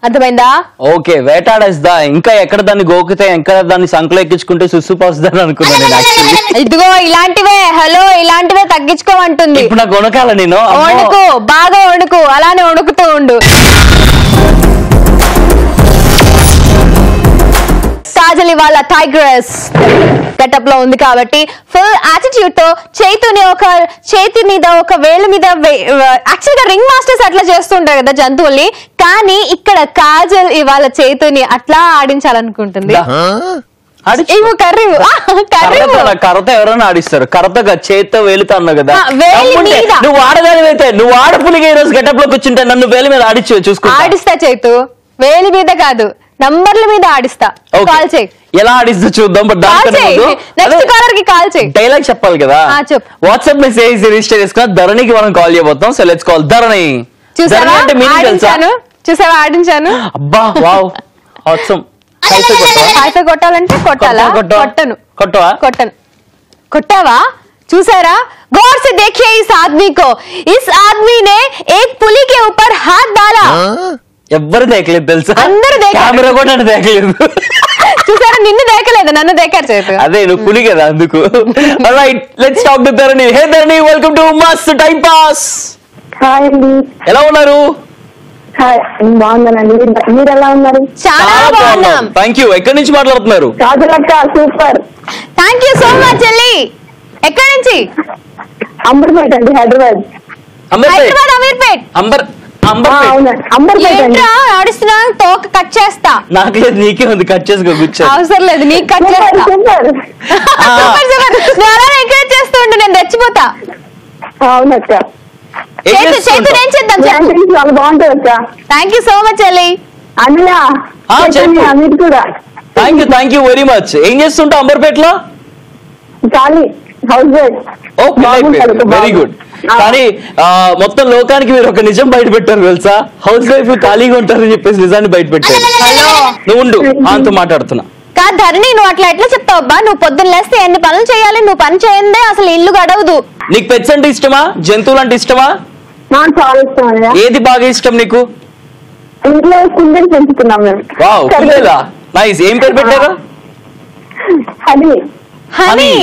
అర్థమైందా? ఓకే, వేటాడేస్తా. ఇంకా ఎక్కడ దాన్ని గోకితే ఎక్కడ దాన్ని సంకలో ఎక్కించుకుంటే సుస్సు పోస్తుందని అనుకున్నాను నేను యాక్చువల్లీ. ఇదిగో ఇలాంటివే, హలో ఇలాంటివే తగ్గించుకోమంటుంది. ఇప్పుడు నాకు వణకాల, నేను వణుకు, బాగా వణుకు, అలానే వణుకుతూ ఉండు. కాజల్ ఇవాళ టైగ్రెస్ గెటప్ లో ఉంది కాబట్టి ఫుల్ యాటిట్యూడ్ తో చేతి మీద ఒక వేలు మీద, యాక్చువల్ గా రింగ్ మాస్టర్స్ అట్లా చేస్తుంటారు కదా జంతువుల్ని, కానీ ఇక్కడ కాజల్ ఇవాళ చేతుని అట్లా ఆడించాలనుకుంటుంది. కర్రతో ఎవరైనా ఆడిస్తారు, కర్రతో చేత్తో వేలుతో అన్నావు కదా. నువ్వు ఆడదానివైతే, నువ్వు ఆడపులిగా ఈ రోజు గెటప్ లో కూర్చుంటే నన్ను వేలు మీద ఆడిస్తా చేతు, వేలు మీద కాదు నంబర్ల మీద ఆడిస్తా. కాల్ చేయి. ఎలా ఆడిస్తా చూద్దాం. నెక్స్ట్ కాలర్ కి కాల్ చేయి. డైలాగ్ చెప్పాలి కదా. వాట్సాప్ మెసేజ్ రిజిస్టర్ చేసుకున్న ధరణికి మనం కాల్ చేయబోతాం. సో లెట్స్ కాల్ ధరణి. చూసావా ఆడించాను. అబ్బా వావ్ ఆసమ్. హైఫై కొట్టాలంటే కొట్టాలా? కొట్టను. కొట్టను. కొట్టావా? చూసారా? गौर से देखिए इस आदमी को. इस आदमी ने एक पुली के ऊपर हाथ डाला. ఎవ్వరు దేకలేదు తెలుసా, అందరూ కెమెరా కూడా దేకలేదు. చూసారా, నిన్ను దేకలేదు, నన్ను దేకారు చేతు. అదే నువ్వు పులి కదా అందుకు. Alright, let's talk to Dharani. Hey Dharani, welcome to Mast time pass. Hi అండి, ఎలా ఉన్నారు? హాయ్, బాగున్నానండి. మీరు ఎలా ఉన్నారు? చాలా బాగున్నాం. Thank you. ఎక్కడి నుంచి మాట్లాడుతున్నారు? కాజలక్క super. Thank you so much చెల్లి. ఎక్కడి నుంచి? అంబర్పేట అండి, హైదరాబాద్. అమీర్పేట్. ఆడిస్తున్నా, తోక కట్ చేస్తా. నాకే నీకే ఉంది, కట్ చేసుకో. అవసరం లేదు, నీకు కట్ చేస్తా. ఎంకరేజ్ చేస్తూ ఉండు, నేను రెచ్చిపోతా. అవునక్క. చేతు ఏం చేద్దాం? చాలా బాగుంటుంది అక్క. థ్యాంక్ యూ సో మచ్ చెల్లి. అన్నయ్య మీరు కూడా థ్యాంక్ యూ వెరీ మచ్. ఏం చేస్తుంటావు అంబర్పేటలో? ఖాళీ హౌస్ వైఫ్. Very good. కానీ మొత్తం లోకానికి మీరు ఒక నిజం బయట పెట్టారు తెలుసా, హౌస్ వైఫ్ ఖాళీగా ఉంటారని చెప్పేసి నిజాన్ని బయట పెట్టారు. నువ్వు ఉండు, ఆంతో మాట్లాడుతున్నా. కాదు ధరణి, నువ్వు అట్లా ఎట్లా చెప్తావు అబ్బా? నువ్వు పొద్దున్న లేస్తే ఎన్ని పనులు చేయాలి, నువ్వు పని చేయందే అసలు ఇల్లు గడవదు. నీకు పెట్స్ అంటే ఇష్టమా, జంతువులు అంటే ఇష్టమా? నాకు చాలా ఇష్టం. ఏది బాగా ఇష్టం నీకు? ఇంట్లో కుందేలు పెంచుతున్నాం మేము. వావ్, కుందేలా, నైస్. ఏం పేరు పెట్టారు? Honey. Honey,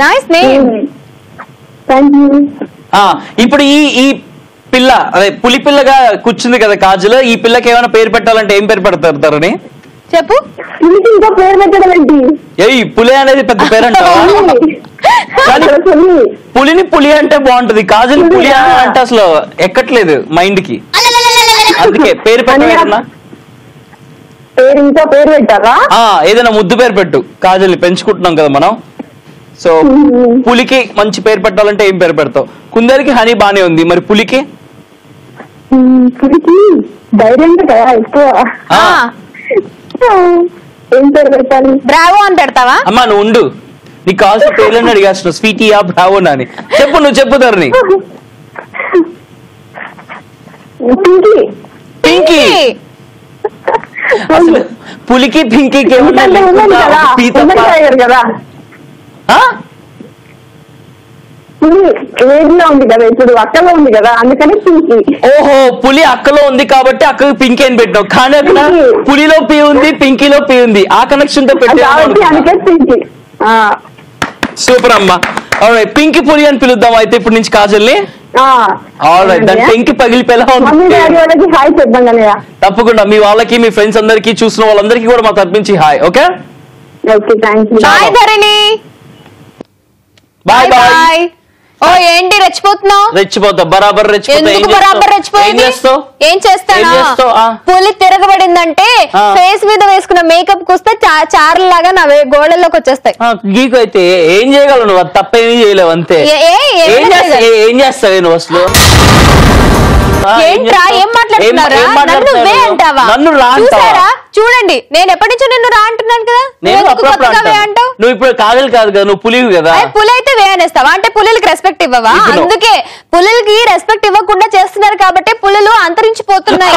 nice name. Thank you. ఇప్పుడు ఈ పిల్ల, అదే పులి పిల్లగా కూర్చుంది కదా కాజల్, ఈ పిల్లకి ఏమైనా పేరు పెట్టాలంటే ఏం పేరు పెడతారు? చెప్పు. ఇంకా పేరు పెట్టడం ఏంటి? పులి అనేది పెద్ద పేరు అంటావా? పులిని పులి అంటే బాగుంటది, కాజల్ పులి అంటే అసలు ఎక్కట్లేదు మైండ్ కి, అందుకే పేరు పెట్టలేదన్నా. పేరు ఇంకా పేరు పెట్టారా? ఏదైనా ముద్దు పేరు పెట్టు. కాజల్ని పెంచుకుంటున్నాం కదా మనం. సో పులికి మంచి పేరు పెట్టాలంటే ఏం పేరు పెడతావు? కుందేలుకి హనీ బానే ఉంది, మరి పులికి? పులికి ధైర్యంగా కదా ఎక్కువ. ఏం పేరు పెట్టాలి? బ్రావో అని పెడతావా? అమ్మా నువ్వు ఉండు, నీకు కావాల్సిన పేర్లని అడిగాస్తున్నావు. స్వీటీయా బ్రావోనా అని చెప్పు. నువ్వు చెప్పుతారని. పింకీ. అసలు పులికి పింకీకి ఏమన్నా కదా ఏజ్లో ఉంది కదా, ఇప్పుడు అక్కలో ఉంది కదా, అందుకని పింకీ. ఓహో, పులి అక్కలో ఉంది కాబట్టి అక్కకి పింకీ అని పెట్టావు. కానీ అక్కడ పులిలో పి ఉంది, పింకీలో పి ఉంది. ఆ కనెక్షన్ తో పింకీ. సూపర్ అమ్మా. పింకీ పులి అని పిలుద్దాం అయితే ఇప్పుడు నుంచి కాజల్ని. దాని పెంకి పగిలిపోయేలా ఉంది. హాయ్ చెప్పండి. తప్పకుండా మీ వాళ్ళకి, మీ ఫ్రెండ్స్ అందరికి, చూసిన వాళ్ళందరికీ కూడా మా తరపుంచి hi. Okay, bye Dharani. Bye bye. ఓ ఏంటి రెచ్చిపోతున్నావు? రెచ్చిపోతా, బరాబర్ రెచ్చిపోతా. ఏం చేస్తాను? పులి తిరగబడిందంటే ఫేస్ మీద వేసుకున్న మేకప్ వస్తే చార్ల లాగా నా గోడల్లోకి వచ్చేస్తాయి. గీకు అయితే ఏం చేయగలవు నువ్వు? తప్పేమీ చేయలేవు అంతే. ఏం చేస్తావు నువ్వు అసలు? ఏంట్రా ఏం మాట్లాడుతున్నారా? నన్ను వే అంటావా? నన్ను రా అంటావా? చూడండి, నేను ఎప్పటి నుంచో నిన్ను రా అంటున్నాను కదా. నువ్వు ఇప్పుడు కాజల్ కాదు కదా, నువ్వు పులివి కదా. పులి అయితే వే అనేస్తావా? అంటే పులులకి రెస్పెక్ట్ ఇవ్వవా? అందుకే పులులకి రెస్పెక్ట్ ఇవ్వకుండా చేస్తున్నారు కాబట్టి పులులు అంతరించిపోతున్నాయి.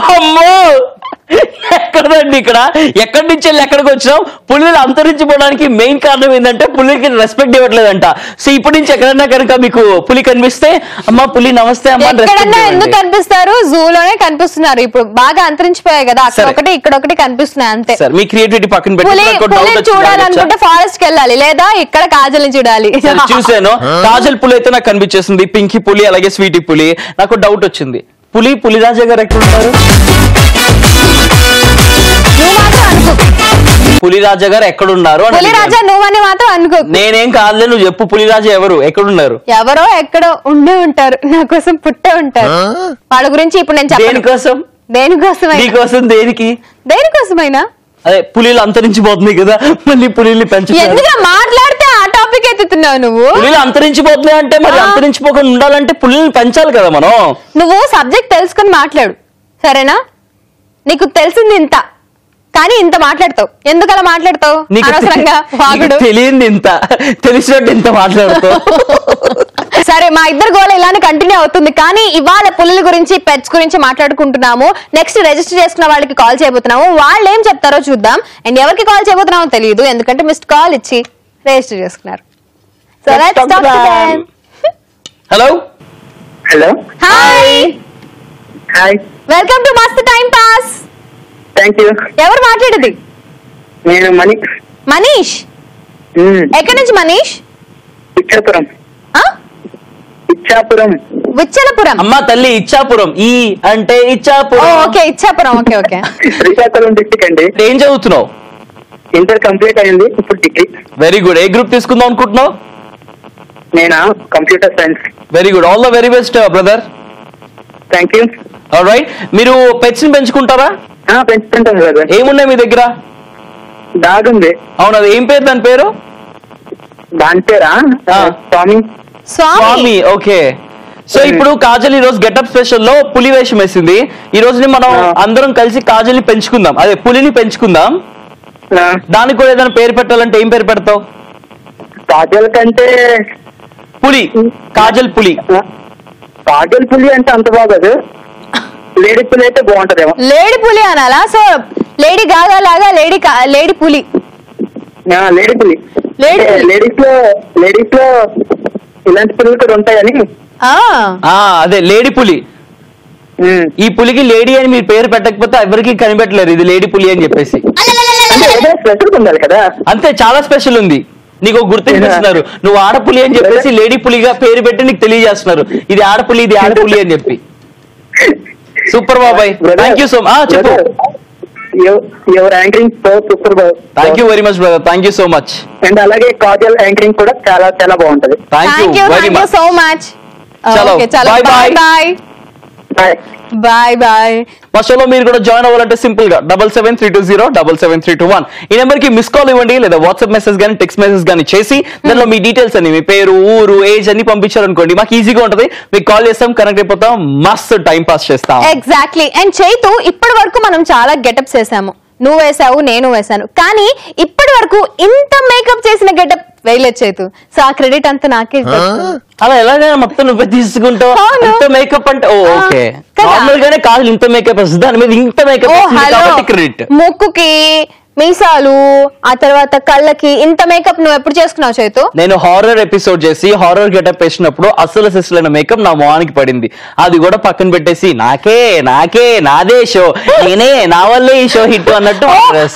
ఎక్కడండి ఇక్కడ? ఎక్కడి నుంచి వెళ్ళి ఎక్కడికి వచ్చినాం? పులులు అంతరించిపోవడానికి మెయిన్ కారణం ఏంటంటే పులికి రెస్పెక్ట్ ఇవ్వట్లేదంట. సో ఇప్పటి నుంచి ఎక్కడన్నా కనుక మీకు పులి కనిపిస్తే అమ్మా పులి నమస్తే అమ్మా. ఎక్కడన్నా ఎందుకు కనిపిస్తారు? జూలోనే కనిపిస్తున్నారు. ఇప్పుడు బాగా అంతరించిపోయాయి కదా, అక్కడ ఒకటి ఇక్కడ ఒకటి కనిపిస్తున్నాయి అంతే. మీ క్రియేటివిటీ పక్కన పెట్టి చూడాలనుకుంటే ఫారెస్ట్ కి వెళ్ళాలి, లేదా ఇక్కడ కాజల్ని చూడాలి. చూసాను కాజల్ పులి అయితే నాకు కనిపించేస్తుంది, పింకీ పులి అలాగే స్వీటీ పులి. నాకు డౌట్ వచ్చింది, పులిరాజా గారు ఎక్కడ ఉంటారు? పులిరాజా గారు ఎక్కడున్నారు? పులిరాజా నువ్వని మాత్రం అనుకో. నేనేం కాదులే, నువ్వు చెప్పు. పులిరాజా ఎవరు, ఎక్కడున్నారు? ఎవరో ఎక్కడో ఉండే ఉంటారు, నా కోసం పుట్టే ఉంటారు. వాళ్ళ గురించి ఇప్పుడు నేను చెప్పను. దేనికోసం? నీకోసం దేనికి? దేనికోసమైనా అదే పులిలు అంతరించిపోతుంది కదా, మళ్ళీ పులిని ఎందుకు మాట్లాడితే ఆ టాపిక్ ఎత్తుతున్నావు నువ్వు? పులిలు అంతరించిపోతున్నాయి అంటే మరి అంతరించిపోకుండా ఉండాలంటే పులిని పెంచాలి కదా మనం. నువ్వు సబ్జెక్ట్ తెలుసుకుని మాట్లాడు, సరేనా? నీకు తెలిసింది ఇంత, కానీ ఇంత మాట్లాడతావు. ఎందుకు అలా మాట్లాడతావు? తెలియంది ఇంత, తెలిసినట్టు ఇంత మాట్లాడతావు. సరే, మా ఇద్దరు గోల ఇలానే కంటిన్యూ అవుతుంది. కానీ ఇవాళ పులుల గురించి, పెట్స్ గురించి మాట్లాడుకుంటున్నాము. నెక్స్ట్ రిజిస్టర్ చేసుకున్న వాళ్ళకి కాల్ చేయబోతున్నాము. వాళ్ళు ఏం చెప్తారో చూద్దాం. అండ్ ఎవరికి కాల్ చేయబోతున్నామో తెలియదు, ఎందుకంటే మిస్డ్ కాల్ ఇచ్చి రిజిస్టర్ చేసుకున్నారు. So let's talk to them. Hello hello hi hi, welcome to Mast time pass. Thank you. ఎవరు మాట్లాడేది? నేను మనీష్. మనీష్? ఎక్కడి నుంచి మనీష్? ఇచ్చాపురం. ఇచ్చాపురం. విచ్చలపురం. అమ్మా తల్లి, ఇచ్చాపురం. ఈ అంటే Ichchapuram. Okay, Ichchapuram. Okay okay. Srikakulam district అండి. ఏం చదువుతున్నావు? ఇంటర్ కంప్లీట్ అయింది, ఇప్పుడు డిగ్రీ. Very good. ఏ గ్రూప్ తీసుకుందాం అనుకుంటున్నావు? నేనా computer science. Very good. All the very best brother. Thank you. All right, మీరు పెట్స్ ని పెంచుకుంటారా? పెంచుకుంటాను బ్రదర్. ఏమున్నాయి మీ దగ్గర? డాగ్ ఉంది. అవును, అది ఏం పేరు? దాని పేరు? దాని పేరా? స్వామి. స్వామి. ఓకే. సో ఇప్పుడు కాజల్ ఈ రోజు గెటప్ స్పెషల్ లో పులి వేషం వేసింది. ఈ రోజుని మనం అందరం కలిసి కాజల్ ని పెంచుకుందాం, అదే పులిని పెంచుకుందాం. దానికి కూడా ఏదైనా పేరు పెట్టాలంటే ఏం పేరు పెడతావు? కాజల్ కంటే పులి. కాజల్ పులి. కాజల్ పులి అంటే అంత బాగోదు, లేడీ పులి అయితే బాగుంటదేమో. లేడీ పులి అనాలా? సో లేడీ గాగా లాగా లేడీ పులి. లేడీ పులి. లేడీస్ లో ఇలాంటి పులులు కూడా ఉంటాయని. అదే లేడీ పులి. ఈ పులికి లేడీ అని మీరు పేరు పెట్టకపోతే ఎవరికి కనిపెట్టలేరు ఇది లేడీ పులి అని చెప్పేసి. స్పెషల్ ఉండాలి కదా. అంతే, చాలా స్పెషల్ ఉంది. నీకు గుర్తిస్తున్నారు, నువ్వు ఆడపులి అని చెప్పేసి లేడీ పులిగా పేరు పెట్టి నీకు తెలియజేస్తున్నారు ఇది ఆడపులి, ఇది ఆడపులి అని చెప్పి. సూపర్ బాబాయ్, థ్యాంక్ యూ సో మచ్. చెప్పు. Your anchoring so super. Thank you very much brother, thank you so much. And అలాగే కాజల్ యాంకరింగ్ కూడా చాలా చాలా బాగుంటది. Thank you very much so much. చలో, bye bye. Bye. Bye bye. మా షోలో మీరు కూడా జాయిన్ అవ్వాలంటే సింపుల్ గా 7732077321 ఈ నెంబర్ కి మిస్ కాల్ ఇవ్వండి, లేదా వాట్సాప్ మెసేజ్ గానీ టెక్స్ట్ మెసేజ్ గానీ చేసి దానిలో మీ డీటెయిల్స్ అన్ని, మీ పేరు, ఊరు, ఏజ్ అన్ని పంపించారనుకోండి, మాకు ఈజీగా ఉంటది. మీకు కాల్ చేస్తాం, కనెక్ట్ అయిపోతాం, మస్తు టైం పాస్ చేస్తాం. ఎగ్జాక్ట్లీ. అండ్ చైతు, ఇప్పటి వరకు మనం చాలా గెటప్స్ వేసాము. నువ్వు వేసావు, నేను వేసాను. కానీ ఇప్పటి వరకు ఇంత మేకప్ చేసిన గెటప్ వేయలేదు చైతు. సో ఆ క్రెడిట్ అంతా నాకే. అలా ఎలాగైనా మొత్తం నువ్వే తీసుకుంటావు. ఇంత మేకప్ అంటే ఓకే, నార్మల్ గానే కాదు, ఇంత మేకప్ వస్తుంది, దాని మీద ఇంత మేకప్ కాబట్టి క్రెడిట్. ముక్కుకి, మీసాలు, ఆ తర్వాత కళ్ళకి ఇంత మేకప్ నువ్వు ఎప్పుడు చేసుకున్నావు చైతు? నేను హారర్ ఎపిసోడ్ చేసి హారర్ గెటప్ వేసినప్పుడు అసలు సిస్లైన మేకప్ నా మొహానికి పడింది. అది కూడా పక్కన పెట్టేసి నాదే షో, నేనే, నా వల్లే ఈ షో హిట్ అన్నట్టు.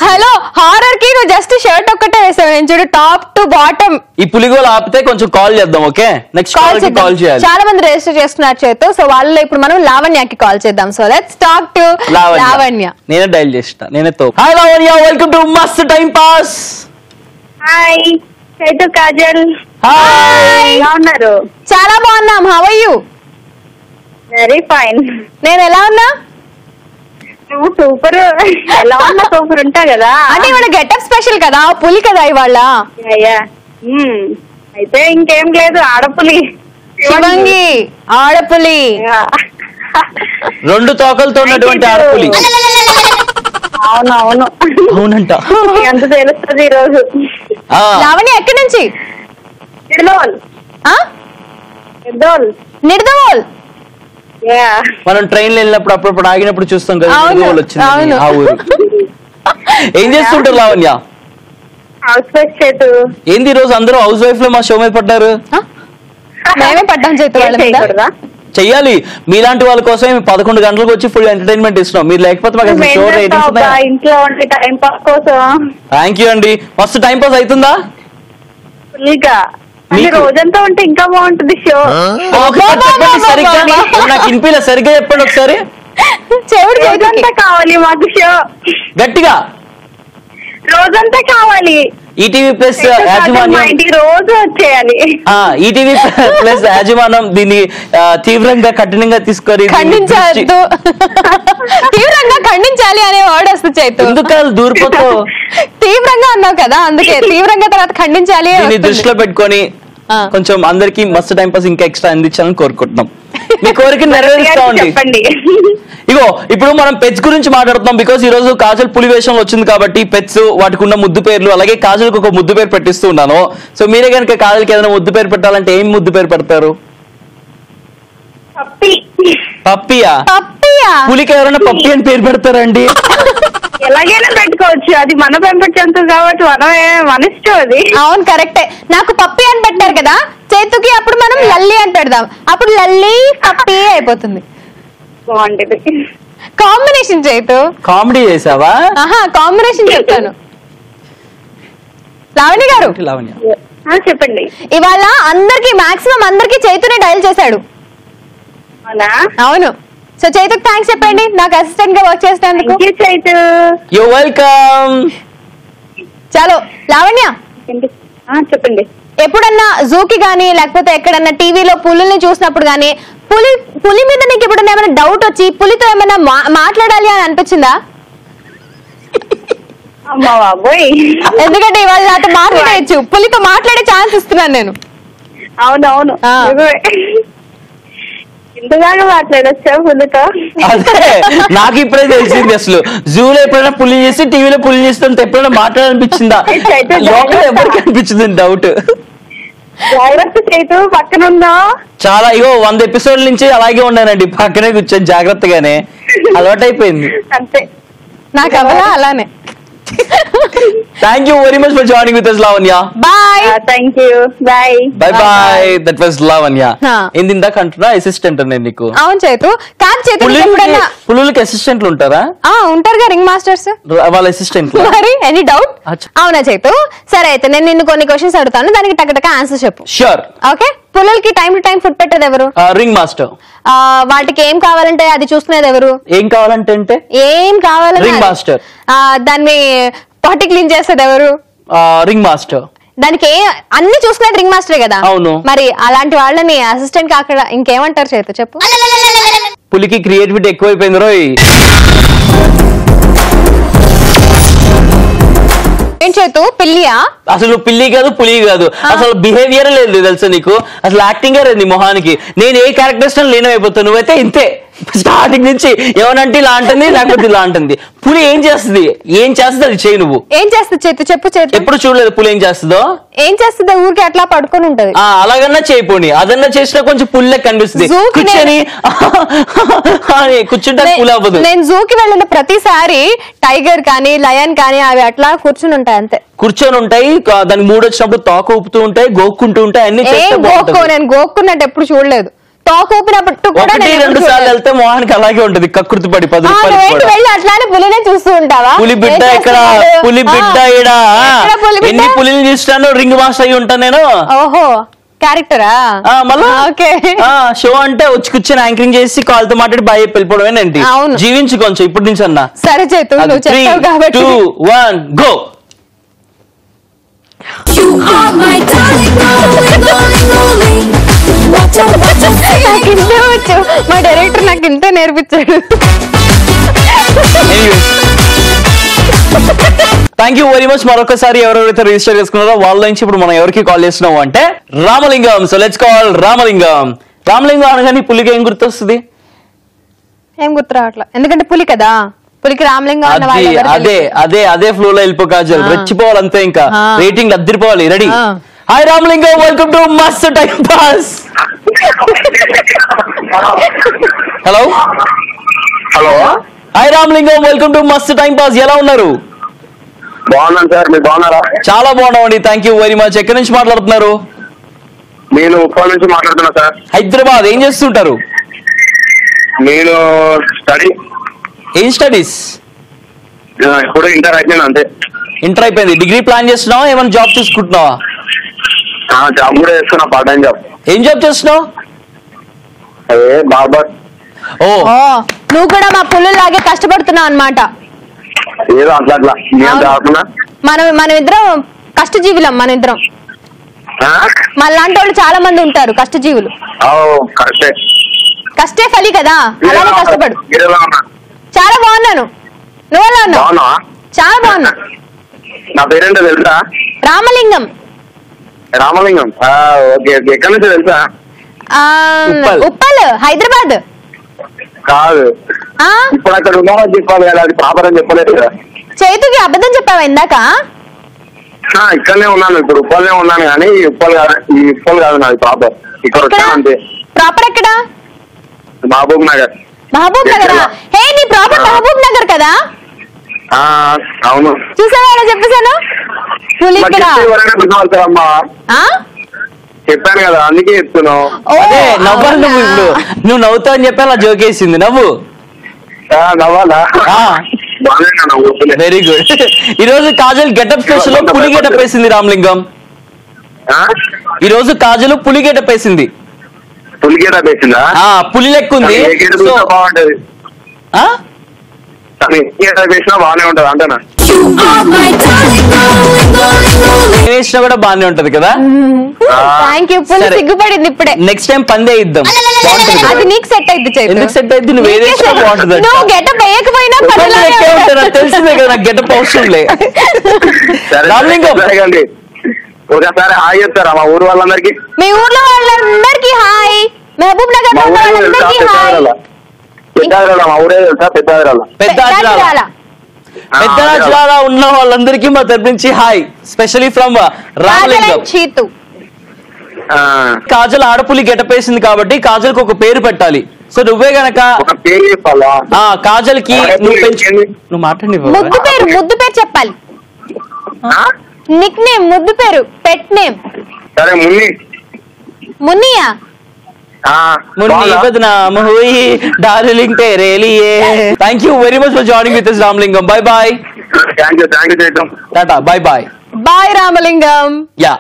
హలో, హారర్ కి నువ్వు జస్ట్ షర్ట్ ఒక్కటే వేసావు, నేను చూడు టాప్ టు బాటమ్. ఈ పులిగోలు ఆపితే కొంచెం కాల్ చేద్దాం. ఓకే, నెక్స్ట్ కాల్ చేయాలి. చాలా మంది రిజిస్టర్ చేసుకున్నారు చేతు. సో వాళ్ళు ఇప్పుడు మనం లావణ్యకి కాల్ చేద్దాం. So let's talk to Lavanya. నేనే డైల్ చేస్తా, నేనే తో. Hi Lavanya, welcome to Mast time pass. Hi Chaitu, Kajal. Hi, ఎలా ఉన్నారు? చాలా బాగున్నాం. How are you? Very fine. నేను ఎలా ఉన్నా? నువ్వు సూపర్. ఎలా ఉన్నా సూపర్ ఉంటా కదా. అంటే ఇవాళ గెటప్ స్పెషల్ కదా, పులి కదా ఇవాళ. అయ్యా, అయితే ఇంకేం లేదు, ఆడపులి. శివంగి ఆడపులి. రెండు తోకలతో ఉన్నటువంటి ఆడపులి. అవునవును, అవునంట. ఎంత తెలుస్తుంది ఈ రోజు. లావణ్య ఎక్కడి నుంచి? నిర్దవోల్. మనం ట్రైన్ లో వెళ్ళినప్పుడు అప్పుడప్పుడు ఆగినప్పుడు చూస్తాం కదా, వచ్చింది ఆ ఊరు. ఏం చేస్తుంటారు లావణ్య? హౌస్ వైఫ్ చేతు. ఏంది ఈ రోజు అందరూ హౌస్ వైఫ్ లో మా షో మీద పడ్డారు? మేమే పడ్డాం చేతు. చెయ్యాలి, మీలాంటి వాళ్ళ కోసం 11 గంటలకు వచ్చి ఫుల్ ఎంటర్టైన్మెంట్ ఇస్తున్నాం. మీరు లేకపోతే మాకు షో ఇంట్లో ఉంటే టైం పాస్ కోసం. థ్యాంక్ యూ అండి. మస్తు టైం పాస్ అవుతుందా? రోజంతా ఉంటే ఇంకా బాగుంటుంది షో. సరిగ్గా నాకు వినిపించలేదు, సరిగ్గా చెప్పండి ఒకసారి. రోజంతా కావాలి మాకు షో, గట్టిగా రోజంతా కావాలి. ఈటీవీ ప్లస్ యాజమాన్యం రోజు వచ్చేయాలి. ఈటీవీ ప్లస్ యాజమాన్యం దీన్ని తీవ్రంగా కఠినంగా తీసుకొని ఖండించద్దు, తీవ్రంగా ఖండించాలి అనే వర్డ్ వస్తుంది చైతు. ఎందుకు దూరిపోతావు? తీవ్రంగా అన్నావు కదా, అందుకే తీవ్రంగా తర్వాత ఖండించాలి. దీన్ని దృష్టిలో పెట్టుకొని కొంచెం అందరికి మస్తు టైం పాస్ ఇంకా ఎక్స్ట్రా అందించాలని కోరుకుంటున్నాం. మీ కోరిక నెరవేరుస్తామండి. ఇగో ఇప్పుడు మనం పెట్స్ గురించి మాట్లాడుతున్నాం. బికాస్ ఈ రోజు కాజల్ పులి వేషంలో వచ్చింది కాబట్టి పెట్స్, వాటికి ఉన్న ముద్దు పేర్లు, అలాగే కాజల్కి ఒక ముద్దు పేరు పెట్టిస్తూ ఉన్నాను. సో మీరే కనుక కాజల్కి ఏదైనా ముద్దు పేరు పెట్టాలంటే ఏం ముద్దు పేరు పెడతారు? పప్పియా? పులికి ఎవరైనా పప్పి అని పేరు పెడతారండి? ఎలాగైనా పెట్టుకోవచ్చు, అది మన పెంపొచ్చు కాబట్టి మన ఇష్టం అది. అవును, కరెక్టే. నాకు పప్పి అని పెట్టారు కదా చైతుకి, అప్పుడు మనం లల్లి అని పెడదాం. అప్పుడు లల్లి పప్పి అయిపోతుంది. బాగుంటది కాంబినేషన్. చైతు కామెడీ చేసావా? కాంబినేషన్ చెప్తాను. లావణ్య గారు, లావణ్య చెప్పండి. ఇవాళ అందరికి మాక్సిమం అందరికి చైతునే డైల్ చేశాడు. అవును. సో చైతుకి థ్యాంక్స్ చెప్పండి, నాకు అసిస్టెంట్ గా వర్క్ చేసినందుకు. You welcome. చలో లావణ్య, చెప్పండి. ఎప్పుడన్నా జూకి గానీ లేకపోతే ఎక్కడన్నా టీవీలో పులుల్ని చూసినప్పుడు గానీ పులి మీద నీకు ఎప్పుడన్నా ఏమైనా డౌట్ వచ్చి పులితో ఏమైనా మాట్లాడాలి అని అనిపించిందా? ఎందుకంటే ఇవాళ నాతో మాట్లాడేయచ్చు, పులితో మాట్లాడే ఛాన్స్ ఇస్తున్నాను నేను. అవునవును, ఇంతగానో మాట్లాడచ్చా పులితో? నాకు ఇప్పుడే తెలిసింది. అసలు జూలో ఎప్పుడైనా పులి చేసి టీవీలో పులి చేస్తుంటే ఎప్పుడైనా మాట్లాడాలనిపించిందా? లోపల ఎవరికి అనిపించింది డౌట్? జాగ్రత్త చైతు, పక్కన ఉందా? చాలా, ఇగో 100 ఎపిసోడ్ల నుంచి అలాగే ఉన్నానండి, పక్కనే కూర్చొని జాగ్రత్తగానే అలవాటు అయిపోయింది. అంతే, నాకు అవలా అలానే. Thank you very much for joining with us, Lavanya. Bye. Thank you. Bye. Bye bye. That was Lavanya. ఇందాక అంటున్నా అసిస్టెంట్ నేను నీకు. అవును చైతు. కాదు చైతు, పులులకి అసిస్టెంట్లు ఉంటారా? ఉంటారుగా, రింగ్ మాస్టర్స్ వాళ్ళ అసిస్టెంట్. మరి ఎనీ డౌట్? అవునా చైతు? సరే అయితే నేను నిన్ను కొన్ని క్వశ్చన్స్ అడుగుతాను, దానికి టక్ ఆన్సర్ చెప్పు. షూర్. ఓకే. పుల్లలకి టైం టు టైం ఫుడ్ పెట్టేది ఎవరు? Ring master. వాటికి ఏం కావాలంటే అది చూసుకునేది ఎవరు? ఏం కావాలంటే అంటే ఏం కావాలంటే రింగ్ మాస్టర్. దాన్ని పాటి క్లీన్ చేసేది ఎవరు? Ring master. దానికి అన్ని చూసుకునేది రింగ్ మాస్టరే కదా. అవును. మరి అలాంటి వాళ్ళని అసిస్టెంట్ కాకుండా ఇంకేమంటారు చేత చెప్పు. పులికి క్రియేటివిటీ ఎక్కువైపోయింది రోయ్. ఏం చేతు పిల్లియా? అసలు పిల్లి కాదు పులి కాదు, అసలు బిహేవియర్ లేదు తెలుసా నీకు, అసలు యాక్టింగ్ లేదు నీ మొహానికి. నేను ఏ క్యారెక్టర్స్ లీనమైపోతాను, నువ్వైతే ఇంతే స్టార్టింగ్ నుంచి. ఏమనంటే ఇలా అంటుంది, లేకపోతే ఇలా అంటుంది. పులి ఏం చేస్తుంది అది చేయి. నువ్వు ఏం చేస్తుంది చేతు? చెప్పు చేతు. ఎప్పుడు చూడలేదు పులి ఏం చేస్తుందో? ఏం చేస్తుంది? ఊరికి అట్లా పడుకొని ఉంటది. అలాగన్నా చేయపోని, అదన్నా చేసినా కొంచెం పుల్లే కనిపిస్తుంది. కూర్చొని కూర్చుంటే పులి అవ్వదు. నేను జూకి వెళ్ళిన ప్రతిసారి టైగర్ కానీ లయన్ కానీ అవి అట్లా కూర్చుని ఉంటాయి అంతే. కూర్చొని ఉంటాయి, దానికి మూడు వచ్చినప్పుడు తోక ఊపుతూ ఉంటాయి, గోక్కుంటూ ఉంటాయి, అన్ని. నేను గోక్కున్నట్టు ఎప్పుడు చూడలేదు. తోక ఊపినప్పుడు కూడా 1-2 సార్లు వెళ్తే మొహానికి అలాగే ఉంటది, కకృతి పడి 10 రూపాయలు వెళ్ళి అట్లానే పులినే చూస్తూ ఉంటావా? పులి బిడ్డ ఇక్కడ, పులి బిడ్డ ఈడ. ఎన్ని పులిని చూస్తాను, రింగ్ మాస్టర్ అయి ఉంటాను నేను. ఓహో క్యారెక్టరా? మళ్ళా ఓకే. షో అంటే వచ్చి కూర్చొని యాంకరింగ్ చేసి కాల్తో మాట్లాడి బాయ్ వెళ్ళిపోవడమేనండి. జీవించు కొంచెం ఇప్పటి నుంచి అన్నా. సరే చేతు, నువ్వు చెప్పావు కాబట్టి. 3, 2, 1 గో. మా డైరెక్టర్ నాకు ఇంతే నేర్పించాడు. Thank you very much. మరొకసారి ఎవరెవరైతే రిజిస్టర్ చేసుకున్నారో వాళ్ళ నుంచి ఇప్పుడు మనం ఎవరికి కాల్ చేస్తున్నాం అంటే Ramalingam. So let's call Ramalingam. Ramalingam అనగానే పులికి ఏం గుర్తొస్తుంది? ఏం గుర్తు రావట్లా, ఎందుకంటే పులి కదా. పులికి రామలింగం అదే ఫ్లో లో వెళ్ళిపో కాజల్, రెచ్చిపోవాలి అంతే. ఇంకా రేటింగ్ అద్దరిపోవాలి. Ready? Hi Ramalingam, welcome to Mast time pass. Hello hello. Hi Ramalingam, welcome to Mast time pass. ఎలా ఉన్నారు? బాగున్నాను సార్, మీరు బాగున్నారా? చాలా బాగున్నామండి, థ్యాంక్ యూ వెరీ మచ్. ఎక్కడి నుంచి మాట్లాడుతున్నారు? నేను ఉప్పల్ నుంచి మాట్లాడుతున్నా సార్. హైదరాబాద్. ఏం చేస్తుంటారు? నేను స్టడీ. ఏం స్టడీస్? ఇప్పుడు ఇంటర్ అయిపోయింది అంతే. ఇంటర్ అయిపోయింది. డిగ్రీ ప్లాన్ చేస్తున్నావా, ఏమైనా జాబ్ చూసుకుంటున్నావా? జాబ్ కూడా చేస్తున్నా, పార్ట్ టైం జాబ్. ఏం జాబ్ చేస్తున్నావు? అదే బార్బర్. ఓ, నువ్వు కూడా మా పుల్లులాగే కష్టపడుతున్నావు అన్నమాట. ఏదో అట్లా అట్లా మనం ఇద్దరం కష్టజీవులం. మన ఇద్దరం మన లాంటి వాళ్ళు చాలా మంది ఉంటారు కష్టజీవులు. కష్టే ఫలి కదా, అలానే కష్టపడు. చాలా బాగున్నాను. నువ్వు ఎలా ఉన్నావు? చాలా బాగున్నా. నా పేరేంటో తెలుసా? రామలింగం. రామలింగం. Okay okay. ఎక్కడి నుంచి తెలుసా? ఉప్పల్, హైదరాబాద్. కాదు, ఇప్పుడు అక్కడ ఉన్నావా చెప్పాలి కదా, అది ప్రాపర్ అని చెప్పలేదు కదా. చైతుకి అబద్ధం చెప్పావా ఇందాక? ఇక్కడనే ఉన్నాను, ఇప్పుడు ఉప్పల్నే ఉన్నాను, కానీ ఉప్పల్ కాదు, ఈ ఉప్పల్ కాదు నాది ప్రాపర్. ఇక్కడ వచ్చాను అంతే. ప్రాపర్ ఎక్కడ? మహబూబ్ నగర్. మహబూబ్ నగర్. హే, నీ ప్రాపర్ మహబూబ్ నగర్ కదా? అవును. చూసావా ఎలా చెప్పేశాను? చెప్పాను కదా, అందుకే చెప్తున్నావు. అదే నవ్వాలి నువ్వు. ఇప్పుడు నువ్వు నవ్వుతావు అని చెప్పి అలా జోకేసింది. నవ్వు. నవ్వాలా? Very good. ఈ రోజు కాజల్ గెటప్ స్పెషల్ లో పులి గెటప్ వేసింది రామలింగం. ఈ రోజు కాజల్ పులి గెటప్ వేసింది. పులి గెటప్ వేసిందా? పులి లెక్క ఉంది. బాగుంటది. వేసినా బాగానే ఉంటది అంటేనా? వేసినా కూడా బాగానే ఉంటది కదా. సిగ్గుపడింది ఇప్పుడే. నెక్స్ట్ టైం పందే ఇద్దాం. అది నీకు సెట్ అయింది. ఎందుకు సెట్ అయింది? నువ్వు ఏదేసినా బాగుంటుంది. గెటప్ వేయకపోయినా తెలిసిందే కదా, నాకు గెటప్ అవసరం లే. రామలింగం ఒకసారి హాయ్ చెప్తారా మా ఊరు వాళ్ళందరికి? మీ ఊర్లో వాళ్ళందరికి హాయ్. మహబూబ్ నగర్ వాళ్ళందరికి హాయ్. మా ఊరే తెలుసా? పెద్దరాజులారా ఉన్న వాళ్ళందరికీ మా తరపు నుంచి హాయ్. Specially from Ramalingam. కాజల్ ఆడపులి గెటప్ వేసింది కాబట్టి కాజల్ కు ఒక పేరు పెట్టాలి. సో నువ్వే గనక కాజల్ కి నువ్వు మాట్లాడి ముద్దు పేరు చెప్పాలి. నిక్ నేమ్, ముద్దు పేరు, పెట్ నేమ్. సరే, మున్నియా. డార్లింగ్ तेरे लिए. Thank you very much for joining with us Ramalingam. Bye bye. టాటా, bye bye. Bye Ramalingam. Yeah,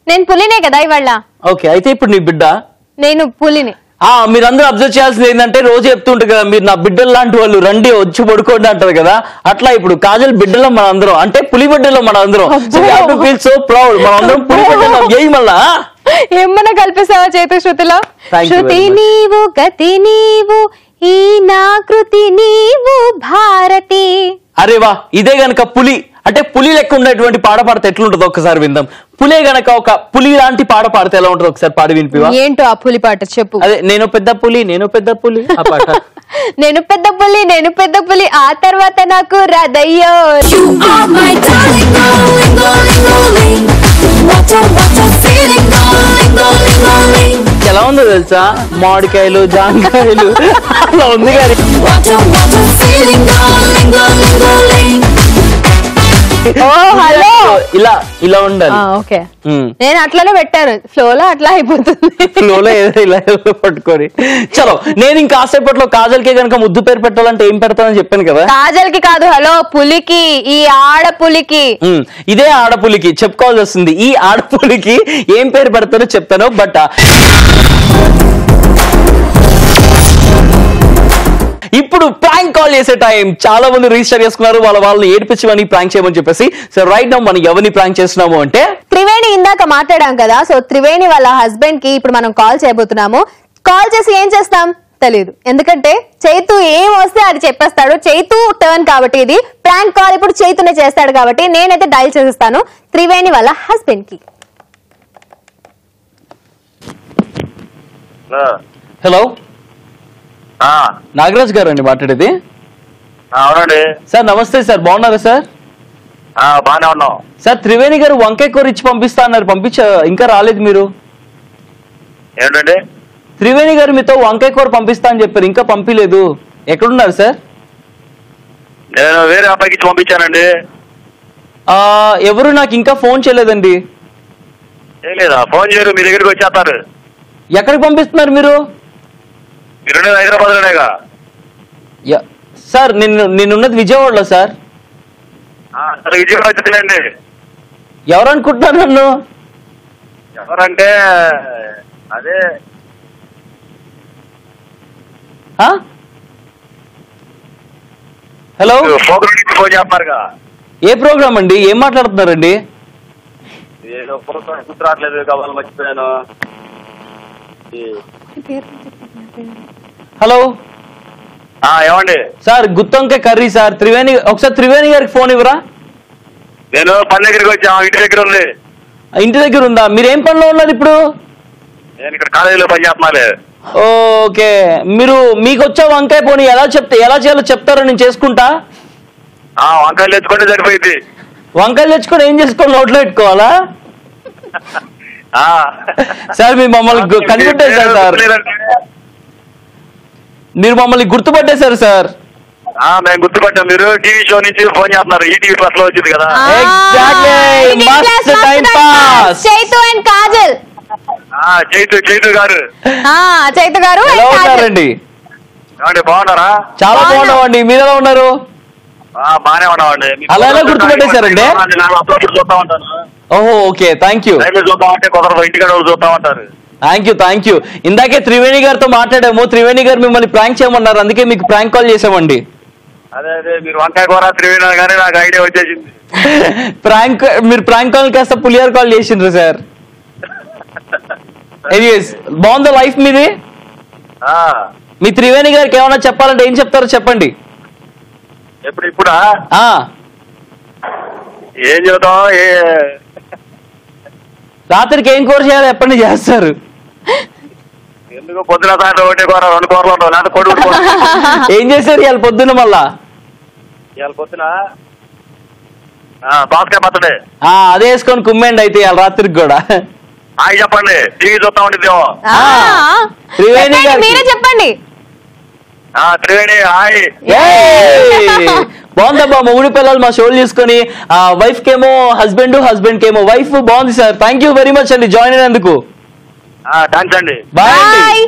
నేను పులినే కదా ఇవాళ. ఓకే, అయితే ఇప్పుడు నీ బిడ్డ. నేను పులిని. మీరందరూ అబ్జర్వ్ చేయాల్సింది ఏంటంటే, రోజు చెప్తుంటారు కదా మీరు నా బిడ్డలు లాంటి వాళ్ళు, రండి వచ్చి పడుకోండి అంటారు కదా. అట్లా ఇప్పుడు కాజల్ బిడ్డలో మన అందరం, అంటే పులి బిడ్డలో మన అందరం. Feel so proud. మన అందరం పులి బిడ్డలో. ఏయి మళ్ళా ఏమన్నా కల్పిస్తావా చేతు శృతిలో? శృతి నీవు, గతి నీవు, ఈ నాకృతి నీవు భారతి. అరే వా, ఇదే గనక పులి అంటే పులి లెక్క ఉండేటువంటి పాట పాడితే ఎట్లుంటుందో ఒకసారి విందాం. పులే గనక ఒక పులి లాంటి పాట పాడితే ఎలా ఉంటుందో ఒకసారి పాడి వినిపివా? ఏంటో ఆ పులి పాట చెప్పు. అదే నేను పెద్ద పులి ఆ పాట. నేను పెద్ద పులి ఆ తర్వాత నాకు రాదయ్యో. ఎలా ఉందో తెలుసా, మామిడికాయలు జాంకాయలు అలా ఉంది కానీ హలో ఇలా ఇలా ఉండాలి. ఓకే, నేను అట్లానే పెట్టాను, ఫ్లోలో అట్లా అయిపోతుంది. ఫ్లోలో ఏదో ఇలా పట్టుకొని. చలో, నేను ఇంకా కాసేపట్లో కాజల్కే కనుక ముద్దు పేరు పెట్టాలంటే ఏం పెడతానని చెప్పాను కదా. కాజల్ కి కాదు, హలో పులికి, ఈ ఆడపులికి. ఇదే ఆడపులికి చెప్పుకోవాల్సి వస్తుంది. ఈ ఆడపులికి ఏం పేరు పెడతానో చెప్తాను. బట్ ఇప్పుడు ప్రాంక్ కాల్ చేసే టైం. చాలా మంది రిజిస్టర్ చేసుకున్నారు వాళ్ళని ఏడిపించమని ప్రాంక్ చేయమని చెప్పేసి. సో రైట్ నౌ మనం ఎవరిని ప్రాంక్ చేస్తున్నాము అంటే త్రివేణి. ఇందాక మాట్లాడాం కదా, సో త్రివేణి వాళ్ళ హస్బెండ్ కి ఇప్పుడు మనం కాల్ చేయబోతున్నాము. కాల్ చేసి ఏం చేస్తాం తెలీదు, ఎందుకంటే చైతు ఏం వస్తే అది చెప్పేస్తాడు. చైతు టర్న్ కాబట్టి ఇది ప్రాంక్ కాల్. ఇప్పుడు చైతునే చేస్తాడు కాబట్టి నేనైతే డైల్ చేసేస్తాను త్రివేణి వాళ్ళ హస్బెండ్ కి. హలో, నాగరాజ్ గారు అండి మాట్లాడేది. అవునండి సార్ నమస్తే సార్, బాగున్నారా సార్? బాగానే ఉన్నాం సార్. త్రివేణి గారు వంకాయ కూర ఇచ్చి పంపిస్తా అన్నారు, ఇంకా రాలేదు మీరు. ఏంటండి? త్రివేణి గారు మీతో వంకాయ కూర పంపిస్తా అని చెప్పారు, ఇంకా పంపించలేదు. ఎక్కడున్నారు సార్? నేను వేరే అబ్బాయికి ఇచ్చి పంపించానండి. ఎవరు నాకు ఇంకా ఫోన్ చేయలేదండి. చేయలేదా? ఫోన్ చేయరు, మీ దగ్గరికి వచ్చేస్తారు. ఎక్కడికి పంపిస్తున్నారు మీరు? మీరు హైదరాబాద్ లోనేగా సార్. నేనున్నది విజయవాడలో సార్. విజయవాడ వచ్చేయండి. ఎవరు అనుకుంటున్నారు నన్ను? ఎవరంటే అదే హలో, ప్రోగ్రామ్ నుంచి ఫోన్ చేస్తున్నారుగా. ఏ ప్రోగ్రామ్ అండి? ఏం మాట్లాడుతున్నారండి? ఏదో ప్రోగ్రామ్ గుర్తు రావట్లేదు, కావాలి మర్చిపోయాను. హలో ఏమండి సార్, గుత్తొంకాయ కర్రీ సార్. త్రివేణి, ఒకసారి త్రివేణి గారికి ఫోన్ ఇవ్వరా? నేను పని దగ్గరికి వచ్చా, ఇంటి దగ్గర ఉంది. ఇంటి దగ్గర ఉందా? మీరేం పనిలో ఉన్నారు ఇప్పుడు? నేను ఇక్కడ కాలేజీలో పని చేస్తున్నాలే. ఓకే, మీకు వచ్చే వంకాయ పోనీ ఎలా చేయాలో చెప్తారో నేను చేసుకుంటా. వంకాయలు తెచ్చుకుంటే సరిపోయింది. వంకాయలు తెచ్చుకొని ఏం చేసుకోవాలి? నోట్లో పెట్టుకోవాలా? సార్ మీరు మమ్మల్ని కనిపెట్టేశారు సార్, మీరు మమ్మల్ని గుర్తుపట్టేశారు సార్. మేము గుర్తుపట్టాం. మీరు టీవీ షో నుంచి ఫోన్ చేస్తున్నారు, ఈటీవీ ప్లస్ లో వచ్చింది కదా. ఎగ్జాక్ట్లీ, మస్త్ time pass. Chaitu and Kajal. Chaitu గారు. చైతు గారు ఎలా ఉన్నారండి? బాగున్నారా? చాలా బాగున్నామండి, మీరు ఎలా ఉన్నారు? బాగానే ఉన్నామండి. అలా ఎలా గుర్తుపెట్టేశారండి? చూస్తా ఉంటాను. ఓహో, ఓకే, థ్యాంక్ యూ. చూద్దామంటే కుదరదు, ఇంటికాడ చూస్తా ఉంటారు. Thank you. ఇందాకే త్రివేణి గారితో మాట్లాడాము. త్రివేణి గారు మిమ్మల్ని ప్రాంక్ చేయమన్నారు, అందుకే మీకు ప్రాంక్ కాల్ చేసామండి. అదే మీరు వంకాయ కూర త్రివేణి కానీ నాకు ఐడియా వచ్చేసింది. మీరు ప్రాంక్ కాల్ కాస్త పులియార్ కాల్ చేసిండ్రు సార్. ఎనీవేస్, బాగుందా లైఫ్ మీది? మీ త్రివేణి గారికి ఏమైనా చెప్పాలంటే ఏం చెప్తారో చెప్పండి. ఇప్పుడా ఏం చెబుతాం? రాత్రికి ఏం కూర చేయాలో ఎప్పటి చేస్తారు? ఎందుకు పొద్దున సాయంత్రం ఒకటే కూర, 2 కూరలు ఉంటావు, లేదా కొడుకు. ఏం చేశారు ఇవాళ పొద్దున్న? మళ్ళా ఇవాళ పొద్దున బాస్కాయ పచ్చడి. అదే వేసుకొని కుమ్మండి అయితే ఇవాళ రాత్రికి కూడా. చెప్పండి, టీవీ చూస్తా ఉంటుంది. త్రివేణి గారు మీరే చెప్పండి. త్రివేణి హాయ్. బాగుందబ్బా, మొగుడు పిల్లలు మా షోలు చూసుకొని వైఫ్ కేమో హస్బెండ్ కేమో వైఫ్. బాగుంది sir, thank you very much అండి జాయిన్ అయినందుకు. థ్యాంక్స్ అండి. Bye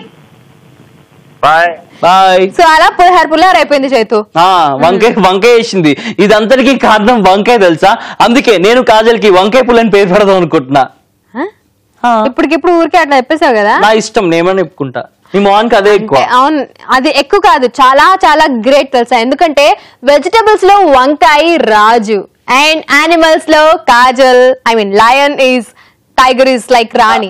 bye. సో అలా పుల్లార్ అయిపోయింది చైతు. వంకాయ వేసింది. ఇదంతటికీ కారణం వంకాయ తెలుసా? అందుకే నేను కాజల్కి వంకాయ పుల్లని పేరు పెడదాం అనుకుంటున్నా. ఇప్పటికిప్పుడు ఊరికే అట్లా చెప్పేసావు కదా. నా ఇష్టం, నేమని చెప్పుకుంటా. మీ మోహన్కి అదే ఎక్కువ. అవును, అది ఎక్కువ కాదు, చాలా చాలా గ్రేట్ తెలుసా. ఎందుకంటే వెజిటబుల్స్ లో వంకాయ రాజు, అండ్ యానిమల్స్ లో Kajal, I mean lion is tiger is like రాణి.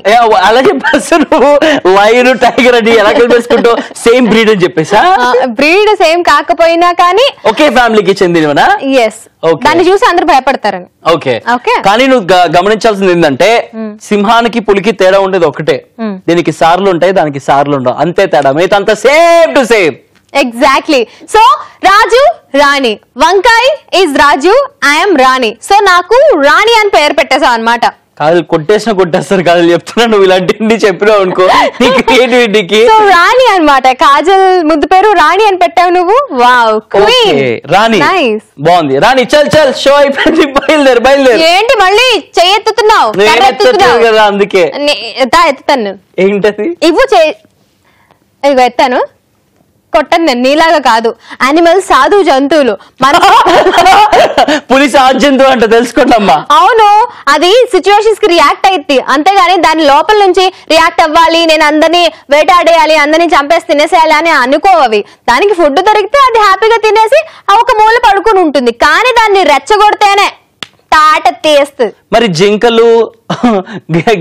అలా చెప్పేసి నువ్వు లయన్ టైగర్ అని ఎలా కలిపేసుకుంటావు? సేమ్ బ్రీడ్ అని చెప్పేసా? బ్రీడ్ సేమ్ కాకపోయినా కానీ ఒకే ఫ్యామిలీకి చెందినవనా? ఎస్, దాన్ని చూసి అందరు భయపడతారని. ఓకే, కానీ నువ్వు గమనించాల్సింది ఏంటంటే సింహానికి పులికి తేడా ఉండేది ఒకటే, దీనికి సార్లు ఉంటాయి దానికి సార్లు ఉండవు, అంతే తేడా, మిగతా అంతా same to same. Exactly. So రాజు రాణి, వంకాయ్ ఇస్ రాజు, ఐఎమ్ రాణి. సో నాకు రాణి అని పేరు పెట్టేసావు అనమాట. కాదు కొట్టేస్తారు కాదు చెప్తున్నా, నువ్వు ఇలాంటి చెప్పినావు అనుకో నీ క్రియేటివిటీకి. సో రాణి అన్నమాట, కాజల్ ముద్దు పేరు రాణి అని పెట్టావు నువ్వు. వావ్, క్వీన్ రాణి, బాగుంది రాణి. చల్ చల్, షో అయిపోయింది, బయలుదేరు. ఏంటి మళ్ళీ చెయ్యెత్తుతున్నావు? కదా అందుకే ఎత్తుతాను. ఏంటది? ఇవ్వు ఇగో ఎత్తాను. కొట్టను నేను, నీలాగా కాదు. యానిమల్స్ సాధు జంతువులు, మన పులి సాధు జంతువు అంటే తెలుసుకోండమ్మా. అవును, అది సిచ్యువేషన్స్ కి రియాక్ట్ అయ్యింది అంతేగాని దాని లోపల నుంచి రియాక్ట్ అవ్వాలి, నేను అందరినీ వేటాడేయాలి, అందరినీ చంపేసి తినేసేయాలి అని అనుకోవవి. దానికి ఫుడ్ దొరికితే అది హ్యాపీగా తినేసి ఒక మూల పడుకుని ఉంటుంది. కానీ దాన్ని రెచ్చగొడితేనే తాట తీస్తుంది. మరి జింకలు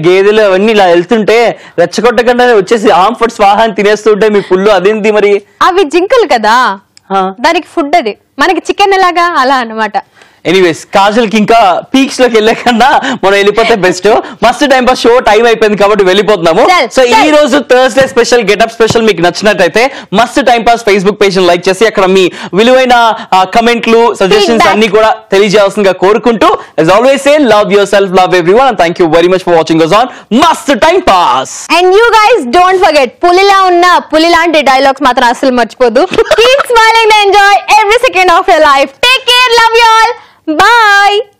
గేదెలు అవన్నీ ఇలా వెళ్తుంటే రెచ్చగొట్టకుండా వచ్చేసి ఆంఫర్ట్ స్వాహాన్ని తినేస్తుంటే మీ పుల్లు అదేంటి మరి? అవి జింకలు కదా, దానికి ఫుడ్ అది, మనకి చికెన్ ఎలాగా అలా అన్నమాట. ఎనీవేస్, కాజల్ కి ఇంకా పీక్స్ లోకి వెళ్ళే కన్నా మనం వెళ్ళిపోతే బెస్ట్. మస్తు టైం పాస్ షో టైం అయిపోయింది కాబట్టి వెళ్ళిపోతున్నాము. సో ఈ రోజు థర్స్డే స్పెషల్ గెటప్ స్పెషల్ మీకు నచ్చినట్టయితే మస్తు time pass Facebook page like చేసి అక్కడ మీ విలువైన కమెంట్లు సజెషన్స్ అన్ని కూడా తెలియజేయాల్సిందిగా కోరుకుంటూ, as always say, love yourself, love everyone, and thank you very much for watching us on మస్తు time pass. And you guys don't forget, పులిలా ఉన్న పులి లాంటి డైలాగ్స్ మాత్రం అసలు మర్చిపోద్దు. Keep smiling and enjoy every second of your life. Take care, love you all. Bye.